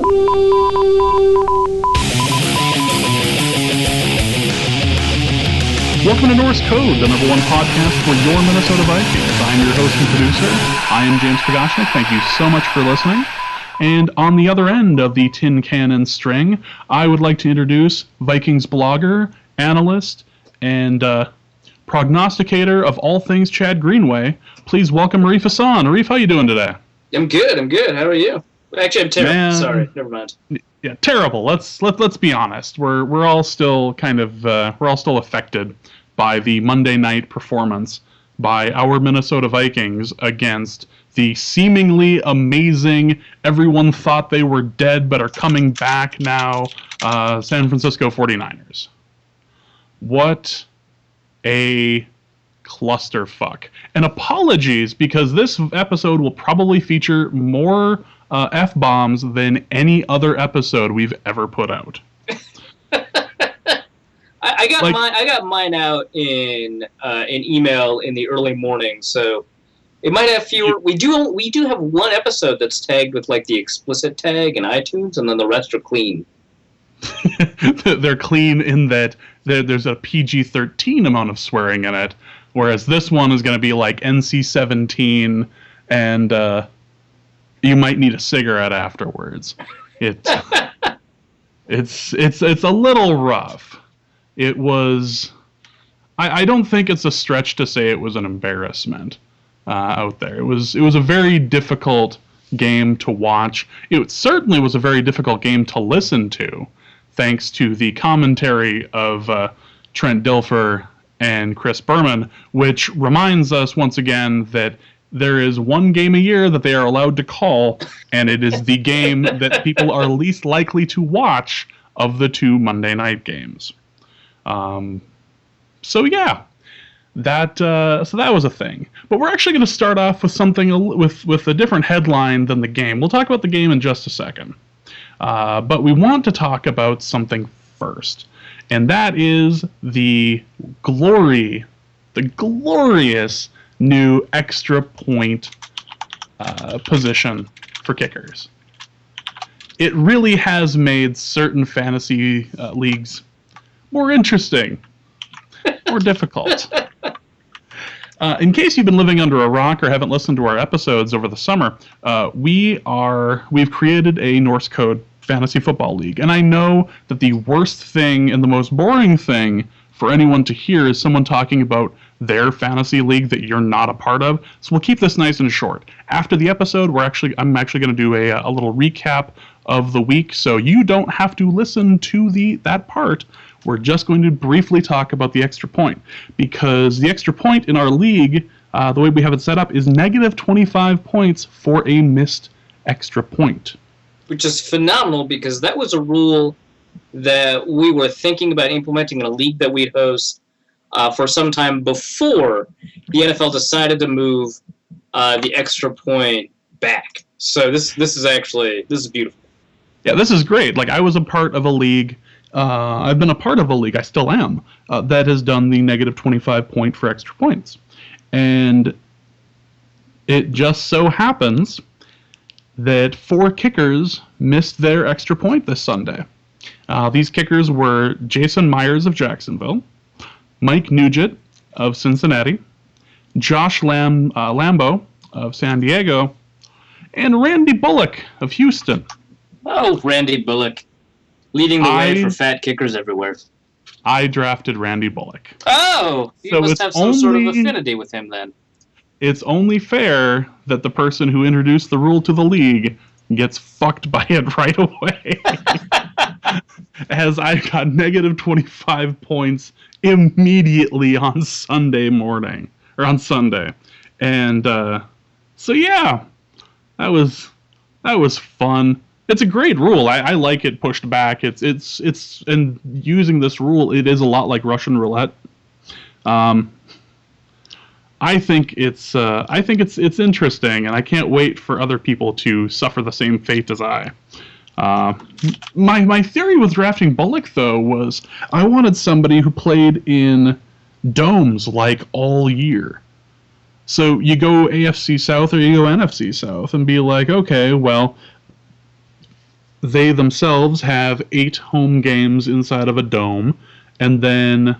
Welcome to Norse Code, the #1 podcast for your Minnesota Vikings. I'm your host and producer. I am James Pagashnik. Thank you so much for listening. And on the other end of the tin cannon string, I would like to introduce Vikings blogger, analyst, and prognosticator of all things Chad Greenway. Please welcome Arif Hassan. Arif, how you doing today? I'm good. How are you? Actually, I'm terrible. Man, sorry, never mind. Yeah, terrible. Let's be honest. We're all still kind of we're all still affected by the Monday night performance by our Minnesota Vikings against the seemingly amazing, everyone thought they were dead but are coming back now, San Francisco 49ers. What a clusterfuck. And apologies, because this episode will probably feature more F-bombs than any other episode we've ever put out. I got mine out in email in the early morning, so it might have fewer. We do have one episode that's tagged with like the explicit tag in iTunes, and then the rest are clean. They're clean in that there's a PG-13 amount of swearing in it, whereas this one is going to be like NC-17, and you might need a cigarette afterwards. It's a little rough. It was. I don't think it's a stretch to say it was an embarrassment out there. It was a very difficult game to watch. It certainly was a very difficult game to listen to, thanks to the commentary of Trent Dilfer and Chris Berman, which reminds us once again that there is one game a year that they are allowed to call, and it is the game that people are least likely to watch of the two Monday night games. So yeah, that was a thing. But we're actually going to start off with something with a different headline than the game. We'll talk about the game in just a second. But we want to talk about something first, and that is the glorious new extra point position for kickers. It really has made certain fantasy leagues more interesting, more difficult. In case you've been living under a rock or haven't listened to our episodes over the summer, we've created a Norse Code Fantasy Football League. And I know that the worst thing and the most boring thing for anyone to hear is someone talking about their fantasy league that you're not a part of. So we'll keep this nice and short. After the episode, I'm actually going to do a little recap of the week, so you don't have to listen to that part. We're just going to briefly talk about the extra point, because the extra point in our league, the way we have it set up, is negative 25 points for a missed extra point. Which is phenomenal, because that was a rule that we were thinking about implementing in a league that we'd host for some time before the NFL decided to move the extra point back. So this is beautiful. Yeah, this is great. Like, I was a part of a league. I've been a part of a league, I still am, that has done the negative 25 point for extra points. And it just so happens that 4 kickers missed their extra point this Sunday. These kickers were Jason Myers of Jacksonville, Mike Nugent of Cincinnati, Josh Lambo of San Diego, and Randy Bullock of Houston. Oh, Randy Bullock. Leading the way for fat kickers everywhere. I drafted Randy Bullock. Oh! You must have some sort of affinity with him then. It's only fair that the person who introduced the rule to the league gets fucked by it right away. As I got negative 25 points immediately on Sunday morning. Or on Sunday. And, so yeah. That was fun. It's a great rule. I like it pushed back. It's and using this rule, it is a lot like Russian roulette. I think it's interesting, and I can't wait for other people to suffer the same fate as I. My theory with drafting Bullock, though, was I wanted somebody who played in domes like all year. So you go AFC South or you go NFC South and be like, okay, well, they themselves have 8 home games inside of a dome, and then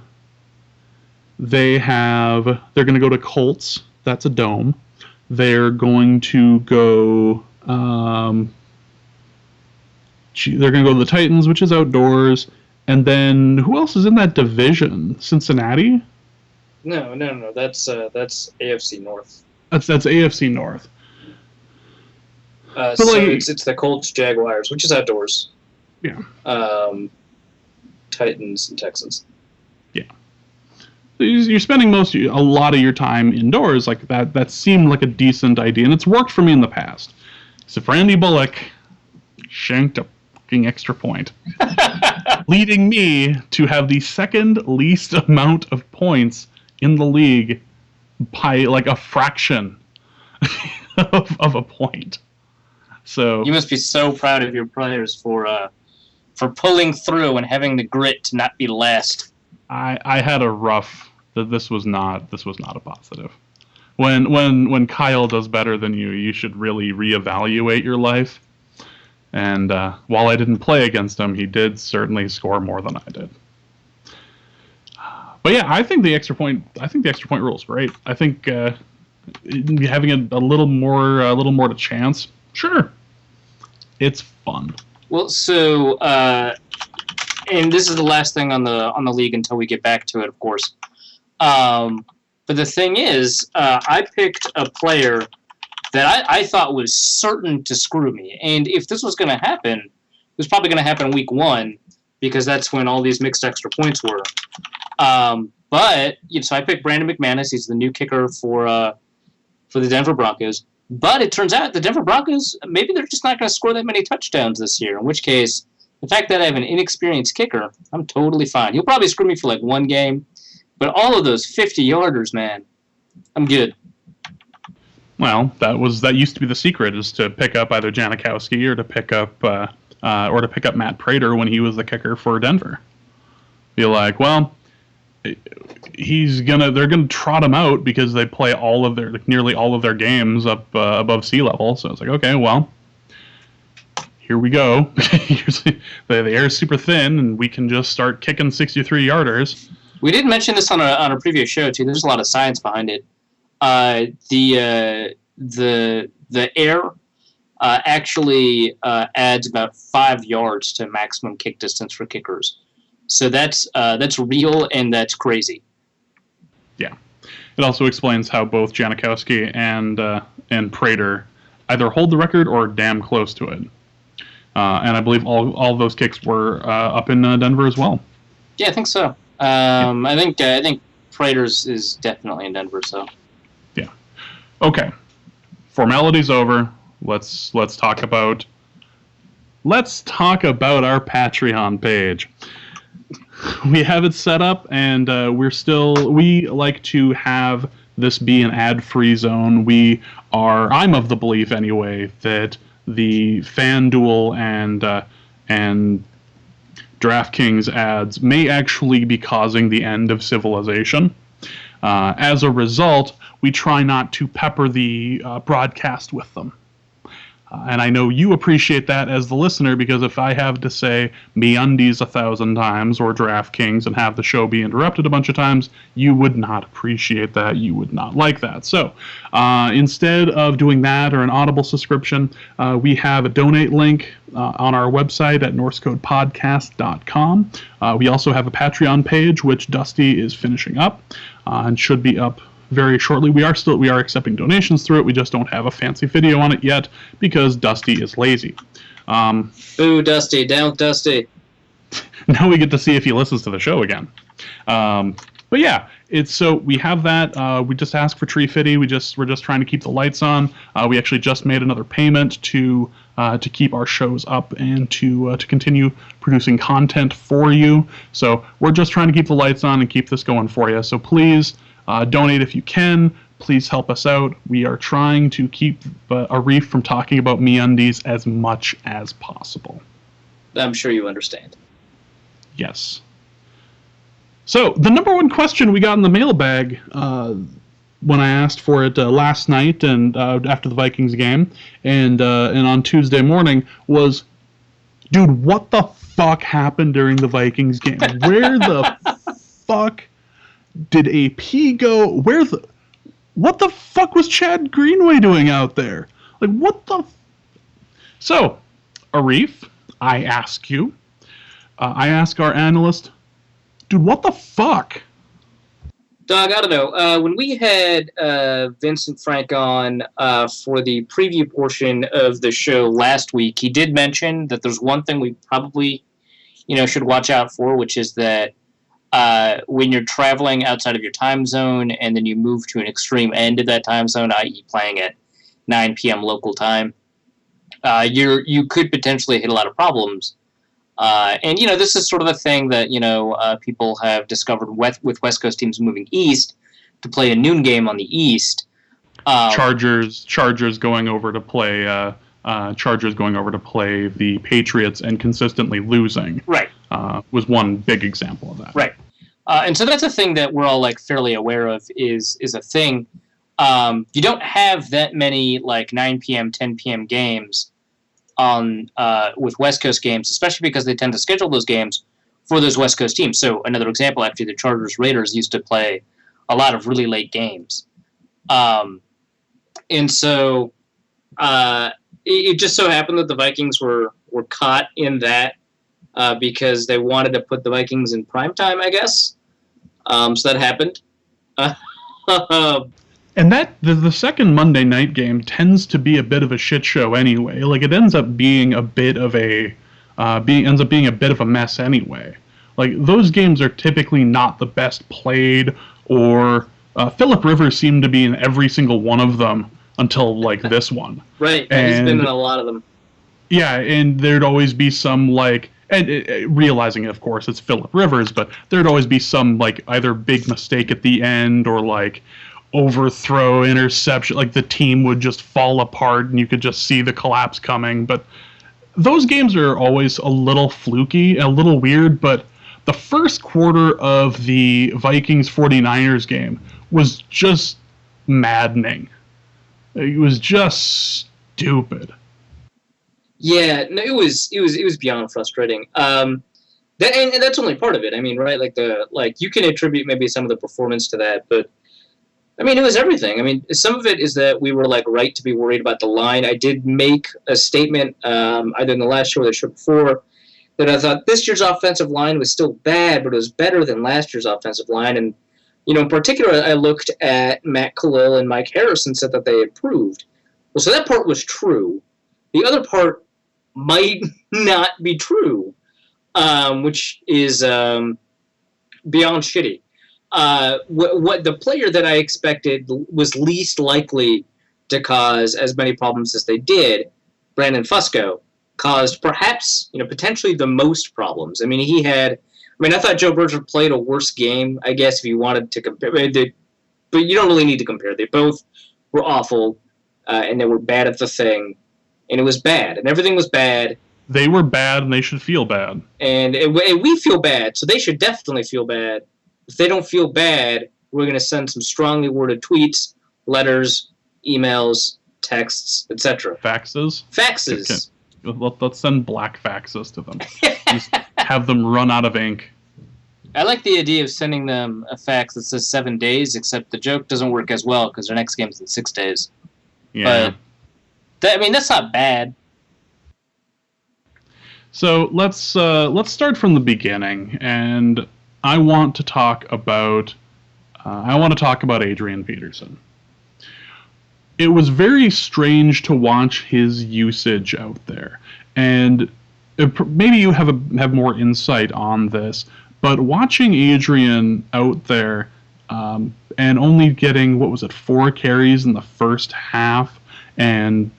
they're going to go to Colts. That's a dome. They're going to go. They're going to go to the Titans, which is outdoors, and then who else is in that division? Cincinnati? No. That's AFC North. That's AFC North. So it's the Colts, Jaguars, which is outdoors. Yeah. Titans and Texans. Yeah. You're spending a lot of your time indoors. Like that seemed like a decent idea, and it's worked for me in the past. So for Andy Bullock, shanked a fucking extra point, leading me to have the second least amount of points in the league by like a fraction of a point. So you must be so proud of your players for pulling through and having the grit to not be last. I had a rough. This was not a positive. When Kyle does better than you, you should really reevaluate your life. And while I didn't play against him, he did certainly score more than I did. But yeah, I think the extra point rule is great. I think having a little more to chance. Sure, it's fun. Well, so and this is the last thing on the league until we get back to it, of course. But the thing is, I picked a player that I thought was certain to screw me, and if this was going to happen, it was probably going to happen week 1 because that's when all these mixed extra points were. But so I picked Brandon McManus. He's the new kicker for the Denver Broncos. But it turns out the Denver Broncos, maybe they're just not going to score that many touchdowns this year, in which case, the fact that I have an inexperienced kicker, I'm totally fine. He'll probably screw me for like 1 game, but all of those 50-yarders, man, I'm good. Well, that used to be the secret, is to pick up either Janikowski or to pick up Matt Prater when he was the kicker for Denver. Be like, well, they're gonna trot him out because they play nearly all of their games up above sea level. So it's like, okay, well, here we go. The air is super thin, and we can just start kicking 63-yarders. We did mention this on a previous show too. There's a lot of science behind it. The air actually adds about 5 yards to maximum kick distance for kickers. So that's real, and that's crazy. Yeah, it also explains how both Janikowski and Prater either hold the record or damn close to it. And I believe all of those kicks were up in Denver as well. Yeah, I think so. I think Prater's is definitely in Denver. So. Yeah. Okay. Formalities over. Let's talk about our Patreon page. We have it set up, and we like to have this be an ad-free zone. I'm of the belief anyway that the FanDuel and DraftKings ads may actually be causing the end of civilization. As a result, we try not to pepper the broadcast with them. And I know you appreciate that as the listener, because if I have to say MeUndies 1,000 times or DraftKings and have the show be interrupted a bunch of times, you would not appreciate that. You would not like that. So instead of doing that or an Audible subscription, we have a donate link on our website at NorseCodePodcast.com. We also have a Patreon page, which Dusty is finishing up and should be up very shortly. We are accepting donations through it. We just don't have a fancy video on it yet because Dusty is lazy. Boo, Dusty. Down with Dusty. Now we get to see if he listens to the show again. But yeah, we have that. We just ask for Tree Fitty. We're just trying to keep the lights on. We actually just made another payment to keep our shows up and to continue producing content for you. So we're just trying to keep the lights on and keep this going for you. So please donate if you can. Please help us out. We are trying to keep Arif from talking about MeUndies as much as possible. I'm sure you understand. Yes. So, the number one question we got in the mailbag when I asked for it last night and after the Vikings game and on Tuesday morning was, Dude, what the fuck happened during the Vikings game? Where the fuck did AP go? What the fuck was Chad Greenway doing out there? Like, what the... So, Arif, I ask you, I ask our analyst, dude, what the fuck? Doug, I don't know. When we had Vincent Frank on for the preview portion of the show last week, he did mention that there's one thing we probably, should watch out for, which is that when you're traveling outside of your time zone and then you move to an extreme end of that time zone, i.e. playing at 9 p.m. local time, you could potentially hit a lot of problems. And this is sort of a thing that, people have discovered with West Coast teams moving east to play a noon game on the east. Chargers going over to play the Patriots and consistently losing. Right. Was one big example of that. Right. And so that's a thing that we're all fairly aware of is a thing. You don't have that many 9 p.m., 10 p.m. games on with West Coast games, especially because they tend to schedule those games for those West Coast teams. So another example, actually, the Chargers-Raiders used to play a lot of really late games. And so it just so happened that the Vikings were caught in that because they wanted to put the Vikings in primetime, I guess. So that happened. And that the second Monday night game tends to be a bit of a shit show anyway. It ends up being a bit of a mess anyway. Those games are typically not the best played, or Phillip Rivers seemed to be in every single one of them until this one. Right, and he's been in a lot of them. Yeah, and there'd always be some realizing, of course, it's Phillip Rivers, but there'd always be some either big mistake at the end or overthrow, interception, the team would just fall apart and you could just see the collapse coming. But those games are always a little fluky, a little weird, but the first quarter of the Vikings 49ers game was just maddening. It was just stupid. Yeah, no, it was beyond frustrating. And that's only part of it. I mean, right? You can attribute maybe some of the performance to that, but I mean, it was everything. I mean, some of it is that we were right to be worried about the line. I did make a statement either in the last show or the show before that I thought this year's offensive line was still bad, but it was better than last year's offensive line. And in particular, I looked at Matt Khalil and Mike Harris and said that they improved. Well, so that part was true. The other part might not be true, which is beyond shitty. What the player that I expected was least likely to cause as many problems as they did, Brandon Fusco, caused perhaps potentially the most problems. I mean, I thought Joe Berger played a worse game, I guess, if you wanted to compare. But you don't really need to compare. They both were awful, and they were bad at the thing, and it was bad, and everything was bad. They were bad, and they should feel bad. And we feel bad, so they should definitely feel bad. If they don't feel bad, we're going to send some strongly worded tweets, letters, emails, texts, etc. Faxes? Faxes. Okay. Let's send black faxes to them. Just have them run out of ink. I like the idea of sending them a fax that says 7 days, except the joke doesn't work as well because their next game's in 6 days. Yeah. But, that's not bad. So let's start from the beginning, and I want to talk about Adrian Peterson. It was very strange to watch his usage out there, and maybe you have more insight on this. But watching Adrian out there and only getting 4 carries in the first half, and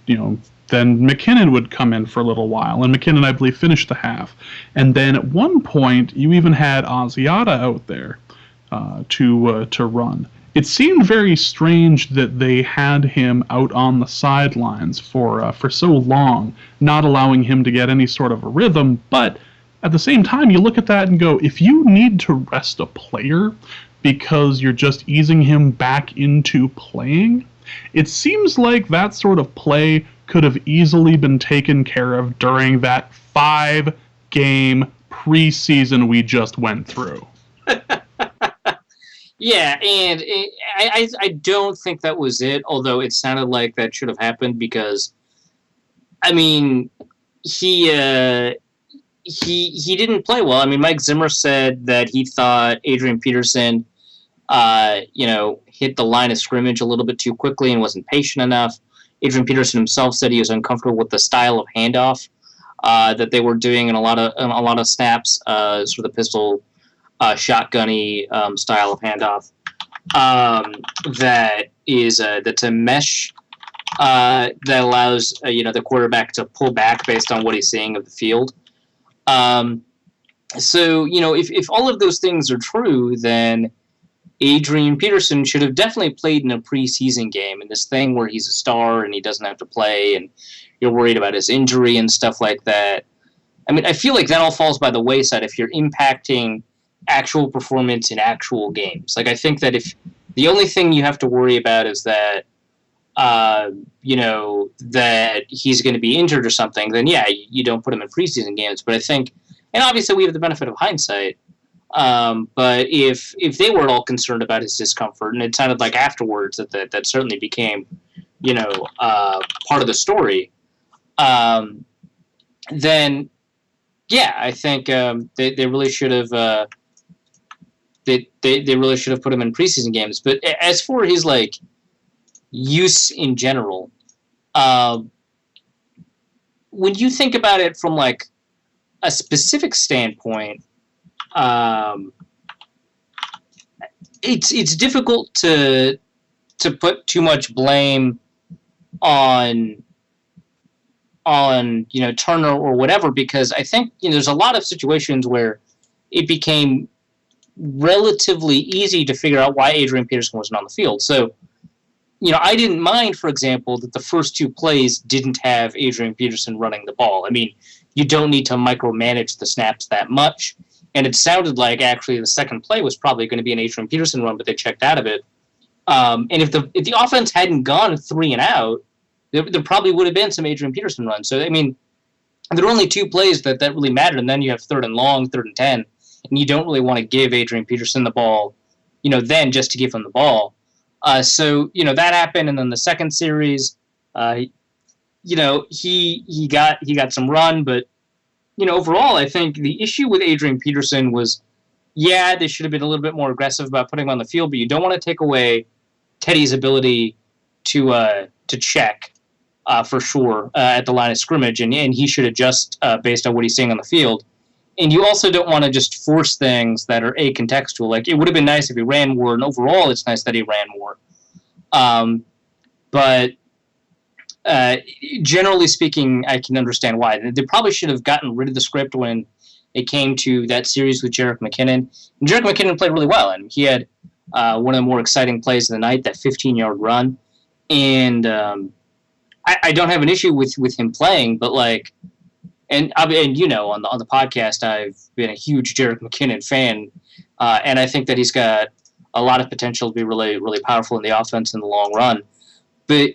then McKinnon would come in for a little while, and McKinnon, I believe, finished the half. And then at one point, you even had Asiata out there to run. It seemed very strange that they had him out on the sidelines for so long, not allowing him to get any sort of a rhythm. But at the same time, you look at that and go, if you need to rest a player because you're just easing him back into playing, it seems like that sort of play could have easily been taken care of during that 5-game preseason we just went through. Yeah, and I don't think that was it, although it sounded like that should have happened because, I mean, he didn't play well. I mean, Mike Zimmer said that he thought Adrian Peterson, hit the line of scrimmage a little bit too quickly and wasn't patient enough. Adrian Peterson himself said he was uncomfortable with the style of handoff that they were doing in a lot of snaps, sort of the pistol shotgunny style of handoff. That's a mesh that allows the quarterback to pull back based on what he's seeing of the field. So if all of those things are true, then Adrian Peterson should have definitely played in a preseason game. In this thing where he's a star and he doesn't have to play, and you're worried about his injury and stuff like that. I mean, I feel like that all falls by the wayside if you're impacting actual performance in actual games. Like, I think that if the only thing you have to worry about is that, that he's going to be injured or something, then yeah, you don't put him in preseason games. But I think, and obviously we have the benefit of hindsight, but if they were at all concerned about his discomfort, and it sounded like afterwards that certainly became, part of the story, then yeah, I think they really should have they really should have put him in preseason games. But as for his use in general, when you think about it from a specific standpoint, it's difficult to put too much blame on Turner or whatever, because I think there's a lot of situations where it became relatively easy to figure out why Adrian Peterson wasn't on the field. So, I didn't mind, for example, that the first two plays didn't have Adrian Peterson running the ball. I mean, you don't need to micromanage the snaps that much. And it sounded like actually the second play was probably going to be an Adrian Peterson run, but they checked out of it. And if the offense hadn't gone 3 and out, there probably would have been some Adrian Peterson runs. So, I mean, there were only 2 plays that really mattered, and then you have 3rd and long, 3rd and 10, and you don't really want to give Adrian Peterson the ball, then just to give him the ball. So, that happened, and then the second series, he got some run, but, overall, I think the issue with Adrian Peterson was, yeah, they should have been a little bit more aggressive about putting him on the field, but you don't want to take away Teddy's ability to check, for sure, at the line of scrimmage, and he should adjust based on what he's seeing on the field. And you also don't want to just force things that are contextual. Like, it would have been nice if he ran more, and overall it's nice that he ran more. But generally speaking, I can understand why. They probably should have gotten rid of the script when it came to that series with Jerick McKinnon. And Jerick McKinnon played really well, and he had one of the more exciting plays of the night, that 15-yard run. And I don't have an issue with him playing, but and on the podcast, I've been a huge Jerick McKinnon fan, and I think that he's got a lot of potential to be really, really powerful in the offense in the long run. But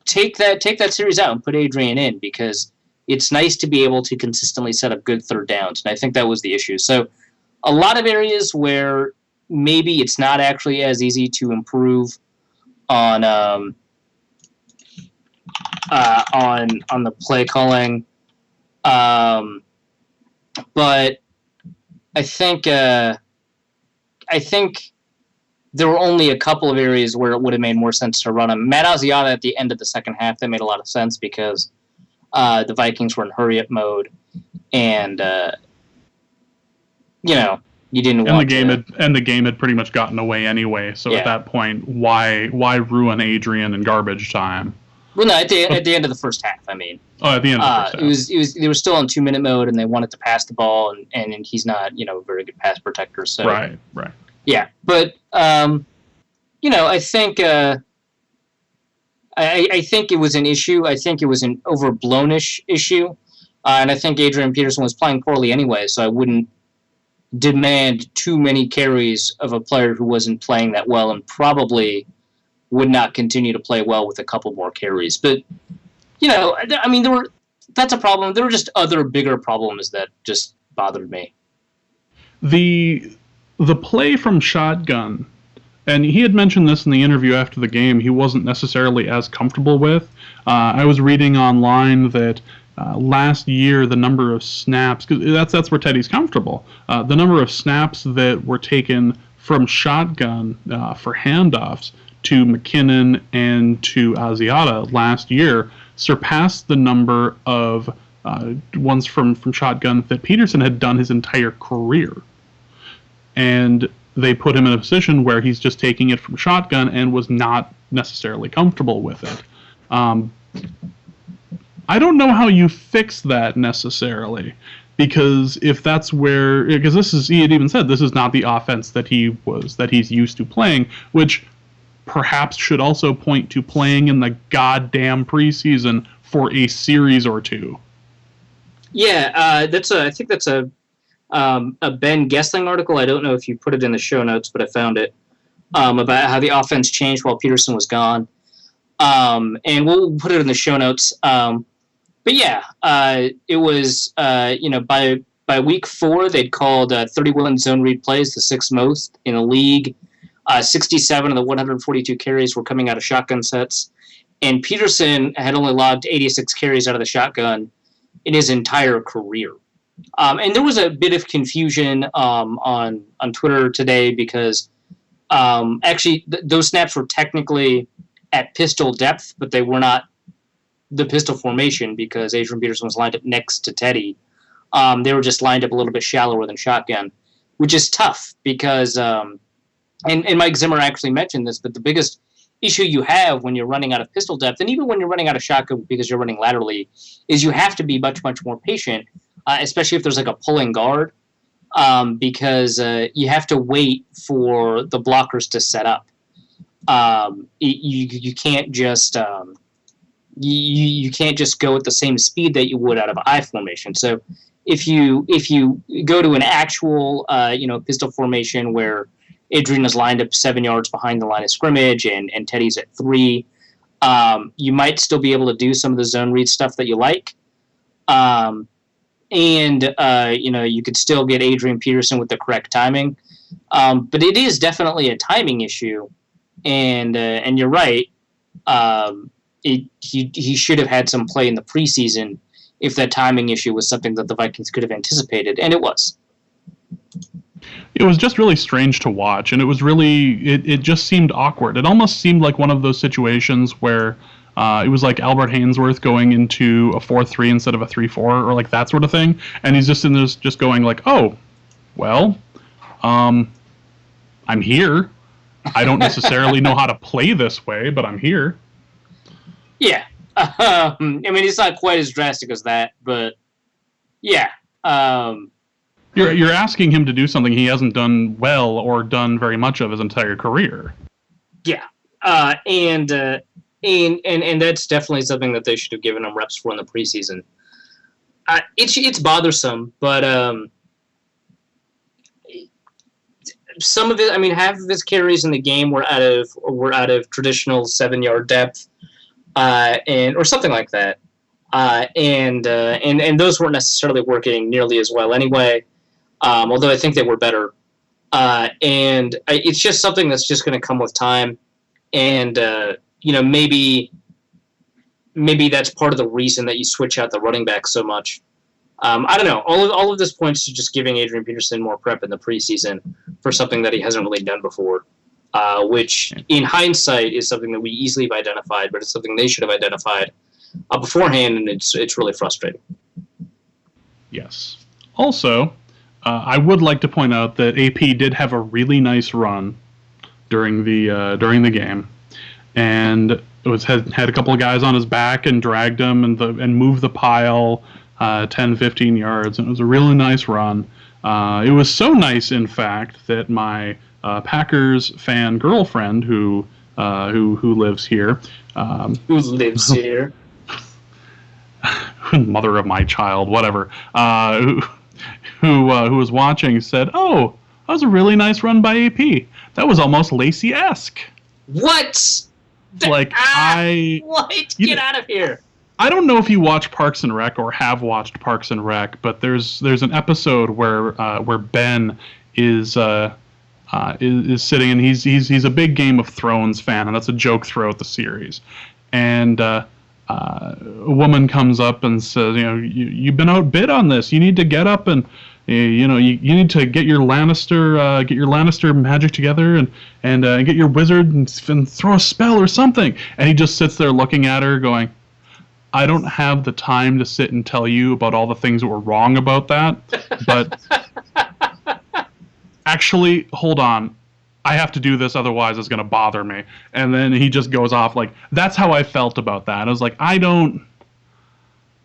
take that series out and put Adrian in, because it's nice to be able to consistently set up good 3rd downs, and I think that was the issue. So a lot of areas where maybe it's not actually as easy to improve on the play calling, but I think there were only a couple of areas where it would have made more sense to run him. Matt Asiata at the end of the second half, that made a lot of sense because the Vikings were in hurry-up mode, and you didn't want the game had pretty much gotten away anyway. So at that point, why ruin Adrian in garbage time? Well, no, at the end of the first half, I mean. Oh, at the end of the first half. They were still on 2-minute mode, and they wanted to pass the ball, and he's not, a very good pass protector. So right. Yeah, but I think I think it was an issue. I think it was an overblown-ish issue, and I think Adrian Peterson was playing poorly anyway, so I wouldn't demand too many carries of a player who wasn't playing that well and probably would not continue to play well with a couple more carries. But, I mean, that's a problem. There were just other bigger problems that just bothered me. The play from shotgun, and he had mentioned this in the interview after the game, he wasn't necessarily as comfortable with. I was reading online that last year the number of snaps, because that's where Teddy's comfortable, the number of snaps that were taken from shotgun for handoffs to McKinnon and to Asiata last year surpassed the number of ones from shotgun that Peterson had done his entire career. And they put him in a position where he's just taking it from shotgun and was not necessarily comfortable with it. I don't know how you fix that necessarily, because if that's where, because he had even said this is not the offense that he's used to playing, which perhaps should also point to playing in the goddamn preseason for a series or two. Yeah, I think that's a Ben Gessling article. I don't know if you put it in the show notes, but I found it, about how the offense changed while Peterson was gone. And we'll put it in the show notes. But yeah, it was, by week 4, they'd called 31 zone read plays, the 6th most in the league. 67 of the 142 carries were coming out of shotgun sets. And Peterson had only logged 86 carries out of the shotgun in his entire career. And there was a bit of confusion on Twitter today because actually those snaps were technically at pistol depth, but they were not the pistol formation because Adrian Peterson was lined up next to Teddy. They were just lined up a little bit shallower than shotgun, which is tough because, and Mike Zimmer actually mentioned this, but the biggest issue you have when you're running out of pistol depth, and even when you're running out of shotgun because you're running laterally, is you have to be much, much more patient, especially if there's like a pulling guard, because you have to wait for the blockers to set up. You can't just you can't just go at the same speed that you would out of I formation. So if you go to an actual pistol formation where Adrian is lined up 7 yards behind the line of scrimmage and Teddy's at 3, you might still be able to do some of the zone read stuff that you like. You could still get Adrian Peterson with the correct timing. But it is definitely a timing issue. And you're right. He should have had some play in the preseason if that timing issue was something that the Vikings could have anticipated, and it was. It was just really strange to watch, and it was really, it just seemed awkward. It almost seemed like one of those situations where it was like Albert Hainsworth going into a 4-3 instead of a 3-4, or like that sort of thing, and he's just in this, just going like, oh, well, I'm here. I don't necessarily know how to play this way, but I'm here. Yeah. I mean, it's not quite as drastic as that, but yeah. You're asking him to do something he hasn't done well or done very much of his entire career. Yeah. And that's definitely something that they should have given him reps for in the preseason. It's bothersome, but some of it, I mean, half of his carries in the game were out of traditional 7-yard depth, or something like that, and those weren't necessarily working nearly as well anyway. Although I think they were better, and it's just something that's just going to come with time, and maybe that's part of the reason that you switch out the running back so much. I don't know. All of this points to just giving Adrian Peterson more prep in the preseason for something that he hasn't really done before, which in hindsight is something that we easily have identified, but it's something they should have identified beforehand, and it's really frustrating. Yes. Also, I would like to point out that AP did have a really nice run during the game, and it had a couple of guys on his back and dragged him and moved the pile 10, 15 yards, and it was a really nice run. It was so nice, in fact, that my Packers fan girlfriend who lives here, mother of my child, whatever, who was watching, said, "Oh, that was a really nice run by AP. That was almost Lacey-esque." What? Like what? Get out of here! I don't know if you watch Parks and Rec or have watched Parks and Rec, but there's an episode where Ben is sitting, and he's a big Game of Thrones fan, and that's a joke throughout the series. And a woman comes up and says, you've been outbid on this. You need to get up and you need to get your Lannister magic together and get your wizard and throw a spell or something. And he just sits there looking at her, going, I don't have the time to sit and tell you about all the things that were wrong about that, but actually, hold on. I have to do this, otherwise it's going to bother me. And then he just goes off. Like, that's how I felt about that. I was like, I don't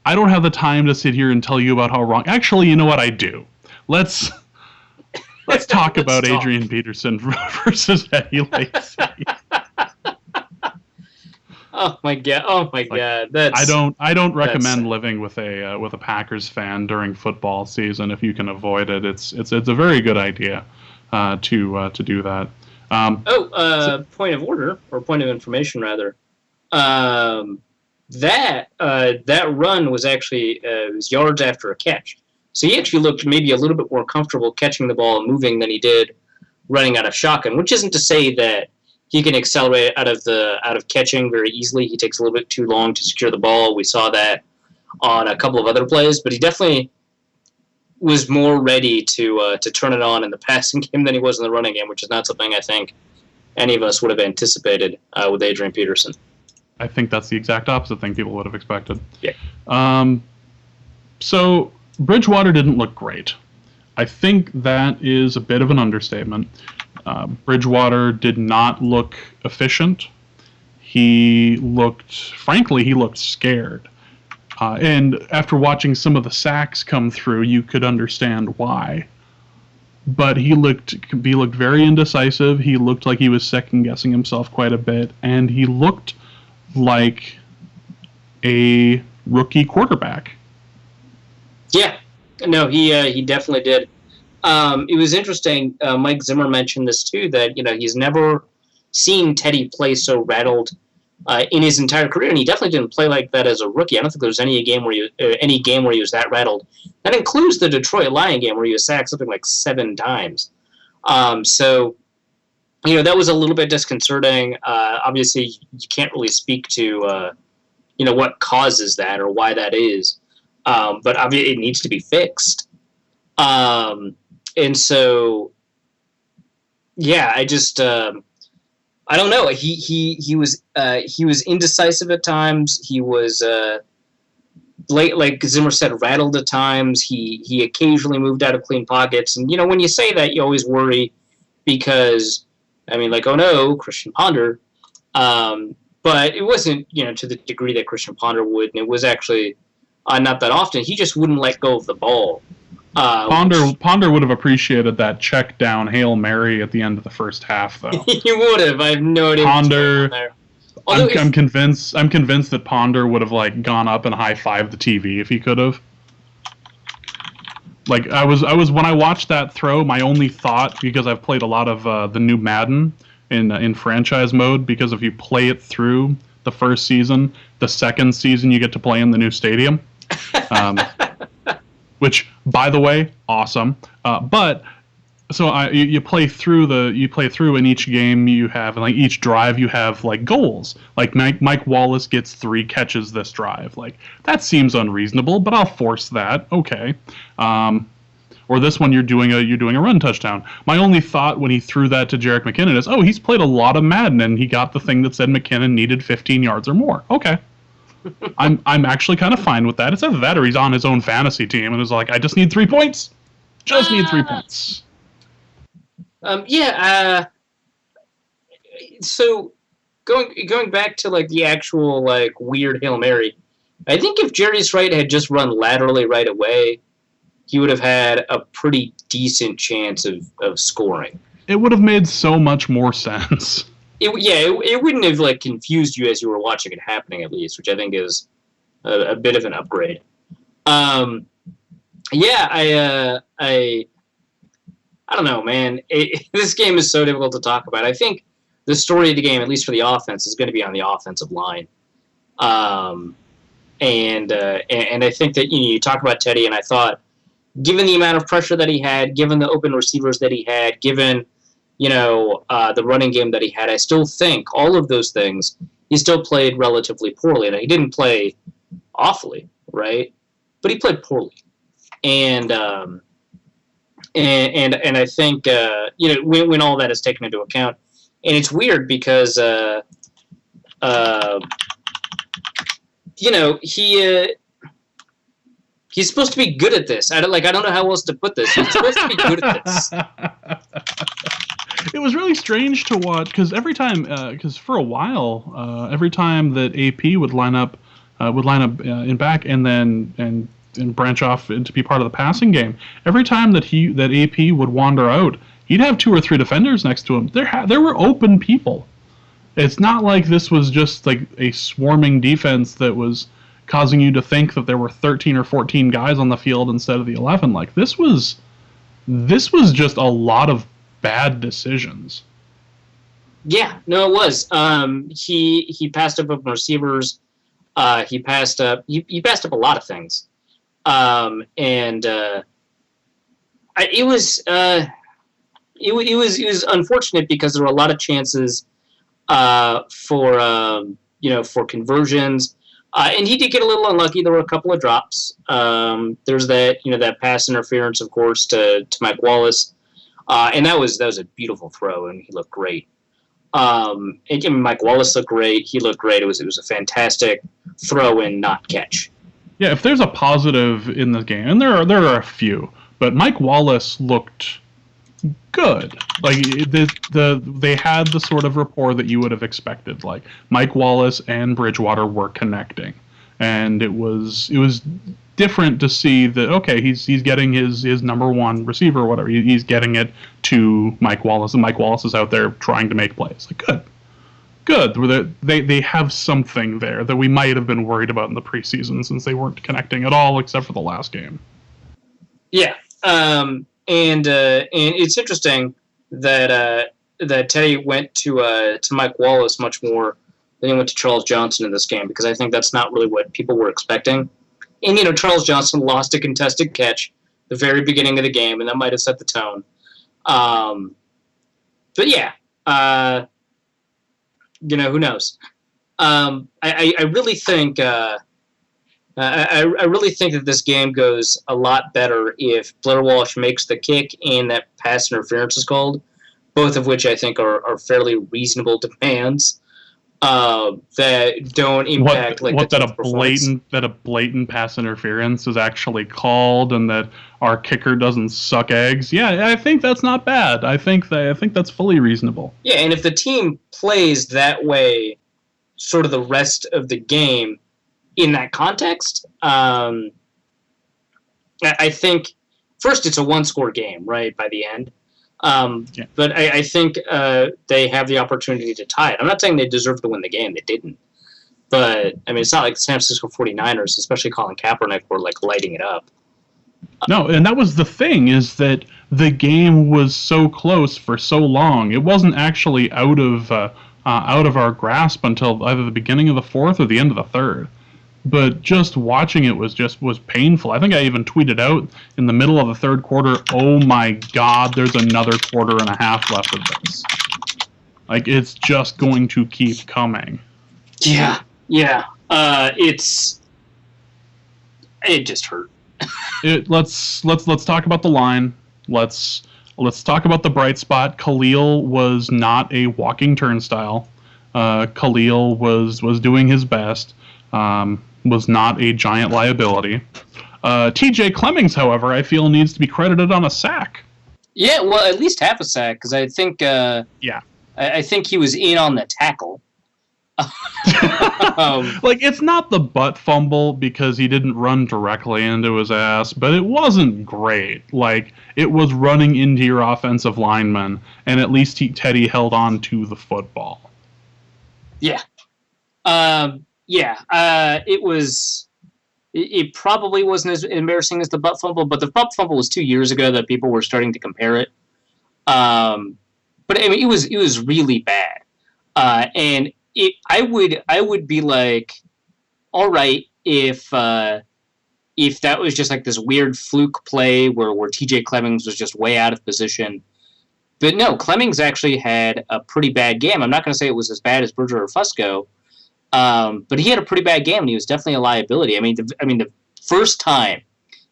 have the time to sit here and tell you about how wrong. Actually, you know what? I do. Let's talk about Adrian Peterson versus Eddie Lacy. Oh my god! I don't recommend living with a Packers fan during football season if you can avoid it. It's a very good idea to do that. Point of order, or point of information rather. That run was actually was yards after a catch. So he actually looked maybe a little bit more comfortable catching the ball and moving than he did running out of shotgun. Which isn't to say that he can accelerate out of catching very easily. He takes a little bit too long to secure the ball. We saw that on a couple of other plays, but he definitely was more ready to turn it on in the passing game than he was in the running game, which is not something I think any of us would have anticipated with Adrian Peterson. I think that's the exact opposite thing people would have expected. Yeah. So Bridgewater didn't look great. I think that is a bit of an understatement. Bridgewater did not look efficient. He looked scared. And after watching some of the sacks come through, you could understand why. But he looked very indecisive. He looked like he was second-guessing himself quite a bit. And he looked like a rookie quarterback. Yeah. No, he definitely did. It was interesting. Mike Zimmer mentioned this too, that he's never seen Teddy play so rattled in his entire career, and he definitely didn't play like that as a rookie. I don't think there was any game where he was that rattled. That includes the Detroit Lion game where he was sacked something like 7 times. So that was a little bit disconcerting. Obviously, you can't really speak to what causes that or why that is, but obviously it needs to be fixed. And so, yeah, I just I don't know. He was indecisive at times. He was like Zimmer said, rattled at times. He occasionally moved out of clean pockets, and when you say that, you always worry because oh no, Christian Ponder. But it wasn't to the degree that Christian Ponder would, and it was actually not that often. He just wouldn't let go of the ball. Ponder would have appreciated that check down Hail Mary at the end of the first half, though. He would have. I have no idea. Ponder. I'm convinced that Ponder would have gone up and high-fived the TV if he could have. I was when I watched that throw, my only thought, because I've played a lot of the new Madden in franchise mode, because if you play it through the first season, the second season you get to play in the new stadium. Which, by the way, awesome. But so you play through in each game. You have each drive you have goals. Mike Wallace gets 3 catches this drive. That seems unreasonable, but I'll force that. Okay. Or this one you're doing a run touchdown. My only thought when he threw that to Jerick McKinnon is, oh, he's played a lot of Madden and he got the thing that said McKinnon needed 15 yards or more. Okay. I'm actually kind of fine with that. It's either that or he's on his own fantasy team and is like, I just need 3 points. Just need 3 points. So going back to the actual weird Hail Mary, I think if Jerry's right had just run laterally right away, he would have had a pretty decent chance of scoring. It would have made so much more sense. It wouldn't have confused you as you were watching it happening, at least, which I think is a bit of an upgrade. I don't know, man. This game is so difficult to talk about. I think the story of the game, at least for the offense, is going to be on the offensive line. And I think that you talk about Teddy, and I thought, given the amount of pressure that he had, given the open receivers that he had, given the running game that he had, I still think all of those things, he still played relatively poorly. Now, he didn't play awfully, right? But he played poorly, and I think when all that is taken into account, and it's weird because he's supposed to be good at this. I don't know how else to put this. He's supposed to be good at this. It was really strange to watch because every time, for a while, every time that AP would line up in back and branch off to be part of the passing game. Every time that AP would wander out, he'd have 2 or 3 defenders next to him. There were open people. It's not like this was just like a swarming defense that was causing you to think that there were 13 or 14 guys on the field instead of the 11. Like this was just a lot of bad decisions. Yeah, no, it was. He passed up open receivers. He passed up a lot of things. It was unfortunate because there were a lot of chances for conversions, and he did get a little unlucky. There were a couple of drops. There's that pass interference, of course, to Mike Wallace, and that was a beautiful throw, and he looked great. Mike Wallace looked great. He looked great. It was a fantastic throw and not catch. Yeah, if there's a positive in the game, and there are a few, but Mike Wallace looked good. Like they had the sort of rapport that you would have expected. Like Mike Wallace and Bridgewater were connecting, and it was different to see that okay, he's getting his number one receiver or whatever. He's getting it to Mike Wallace, and Mike Wallace is out there trying to make plays. Like good. They have something there that we might have been worried about in the preseason since they weren't connecting at all except for the last game. Yeah, and it's interesting that Teddy went to Mike Wallace much more than he went to Charles Johnson in this game because I think that's not really what people were expecting. And Charles Johnson lost a contested catch the very beginning of the game, and that might have set the tone. But yeah. Who knows? I really think I really think that this game goes a lot better if Blair Walsh makes the kick and that pass interference is called, both of which I think are fairly reasonable demands that don't impact that a blatant pass interference is actually called and that our kicker doesn't suck eggs. Yeah, I think that's not bad. I think that's fully reasonable. Yeah, and if the team plays that way sort of the rest of the game in that context, I think first it's a one-score game, right, by the end. Yeah. But I think they have the opportunity to tie it. I'm not saying they deserve to win the game. They didn't. But, it's not like the San Francisco 49ers, especially Colin Kaepernick, were, lighting it up. No, and that was the thing, is that the game was so close for so long. It wasn't actually out of our grasp until either the beginning of the fourth or the end of the third. But just watching it was painful. I think I even tweeted out in the middle of the third quarter, oh my God, there's another quarter and a half left of this. It's just going to keep coming. Yeah. It just hurt. Let's talk about the line. Let's talk about the bright spot. Khalil was not a walking turnstile. Khalil was doing his best. Was not a giant liability. TJ Clemmings, however, I feel needs to be credited on a sack. Yeah, well, at least half a sack, because I think I think he was in on the tackle. It's not the butt fumble because he didn't run directly into his ass, but it wasn't great. It was running into your offensive lineman, and at least Teddy held on to the football. Yeah. It probably wasn't as embarrassing as the butt fumble, but the butt fumble was 2 years ago that people were starting to compare it. But it was really bad. And I would be like, all right, if that was just like this weird fluke play where TJ Clemmings was just way out of position. But no, Clemmings actually had a pretty bad game. I'm not going to say it was as bad as Berger or Fusco, but he had a pretty bad game, and he was definitely a liability. I mean, the first time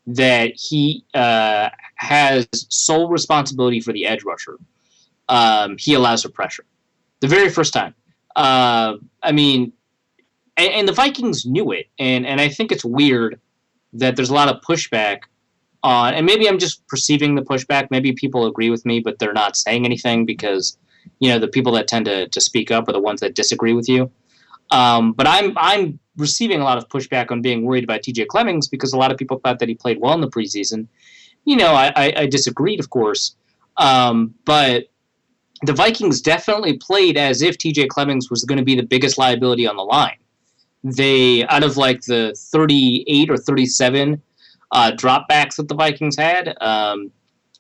that he has sole responsibility for the edge rusher, he allows for pressure. The very first time. I mean, and the Vikings knew it, and I think it's weird that there's a lot of pushback on, and maybe I'm just perceiving the pushback. Maybe people agree with me, but they're not saying anything because, the people that tend to speak up are the ones that disagree with you. But I'm receiving a lot of pushback on being worried about TJ Clemmings because a lot of people thought that he played well in the preseason. I disagreed, of course. But the Vikings definitely played as if TJ Clemmings was going to be the biggest liability on the line. They, out of like the 38 or 37 dropbacks that the Vikings had,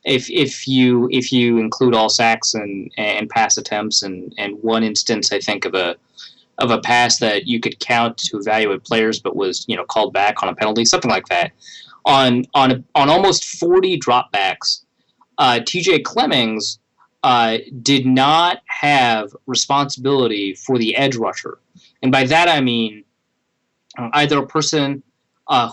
if you include all sacks and pass attempts and one instance, I think, of a pass that you could count to evaluate players but was called back on a penalty, something like that, on almost 40 dropbacks, TJ Clemmings did not have responsibility for the edge rusher, and by that I mean either a person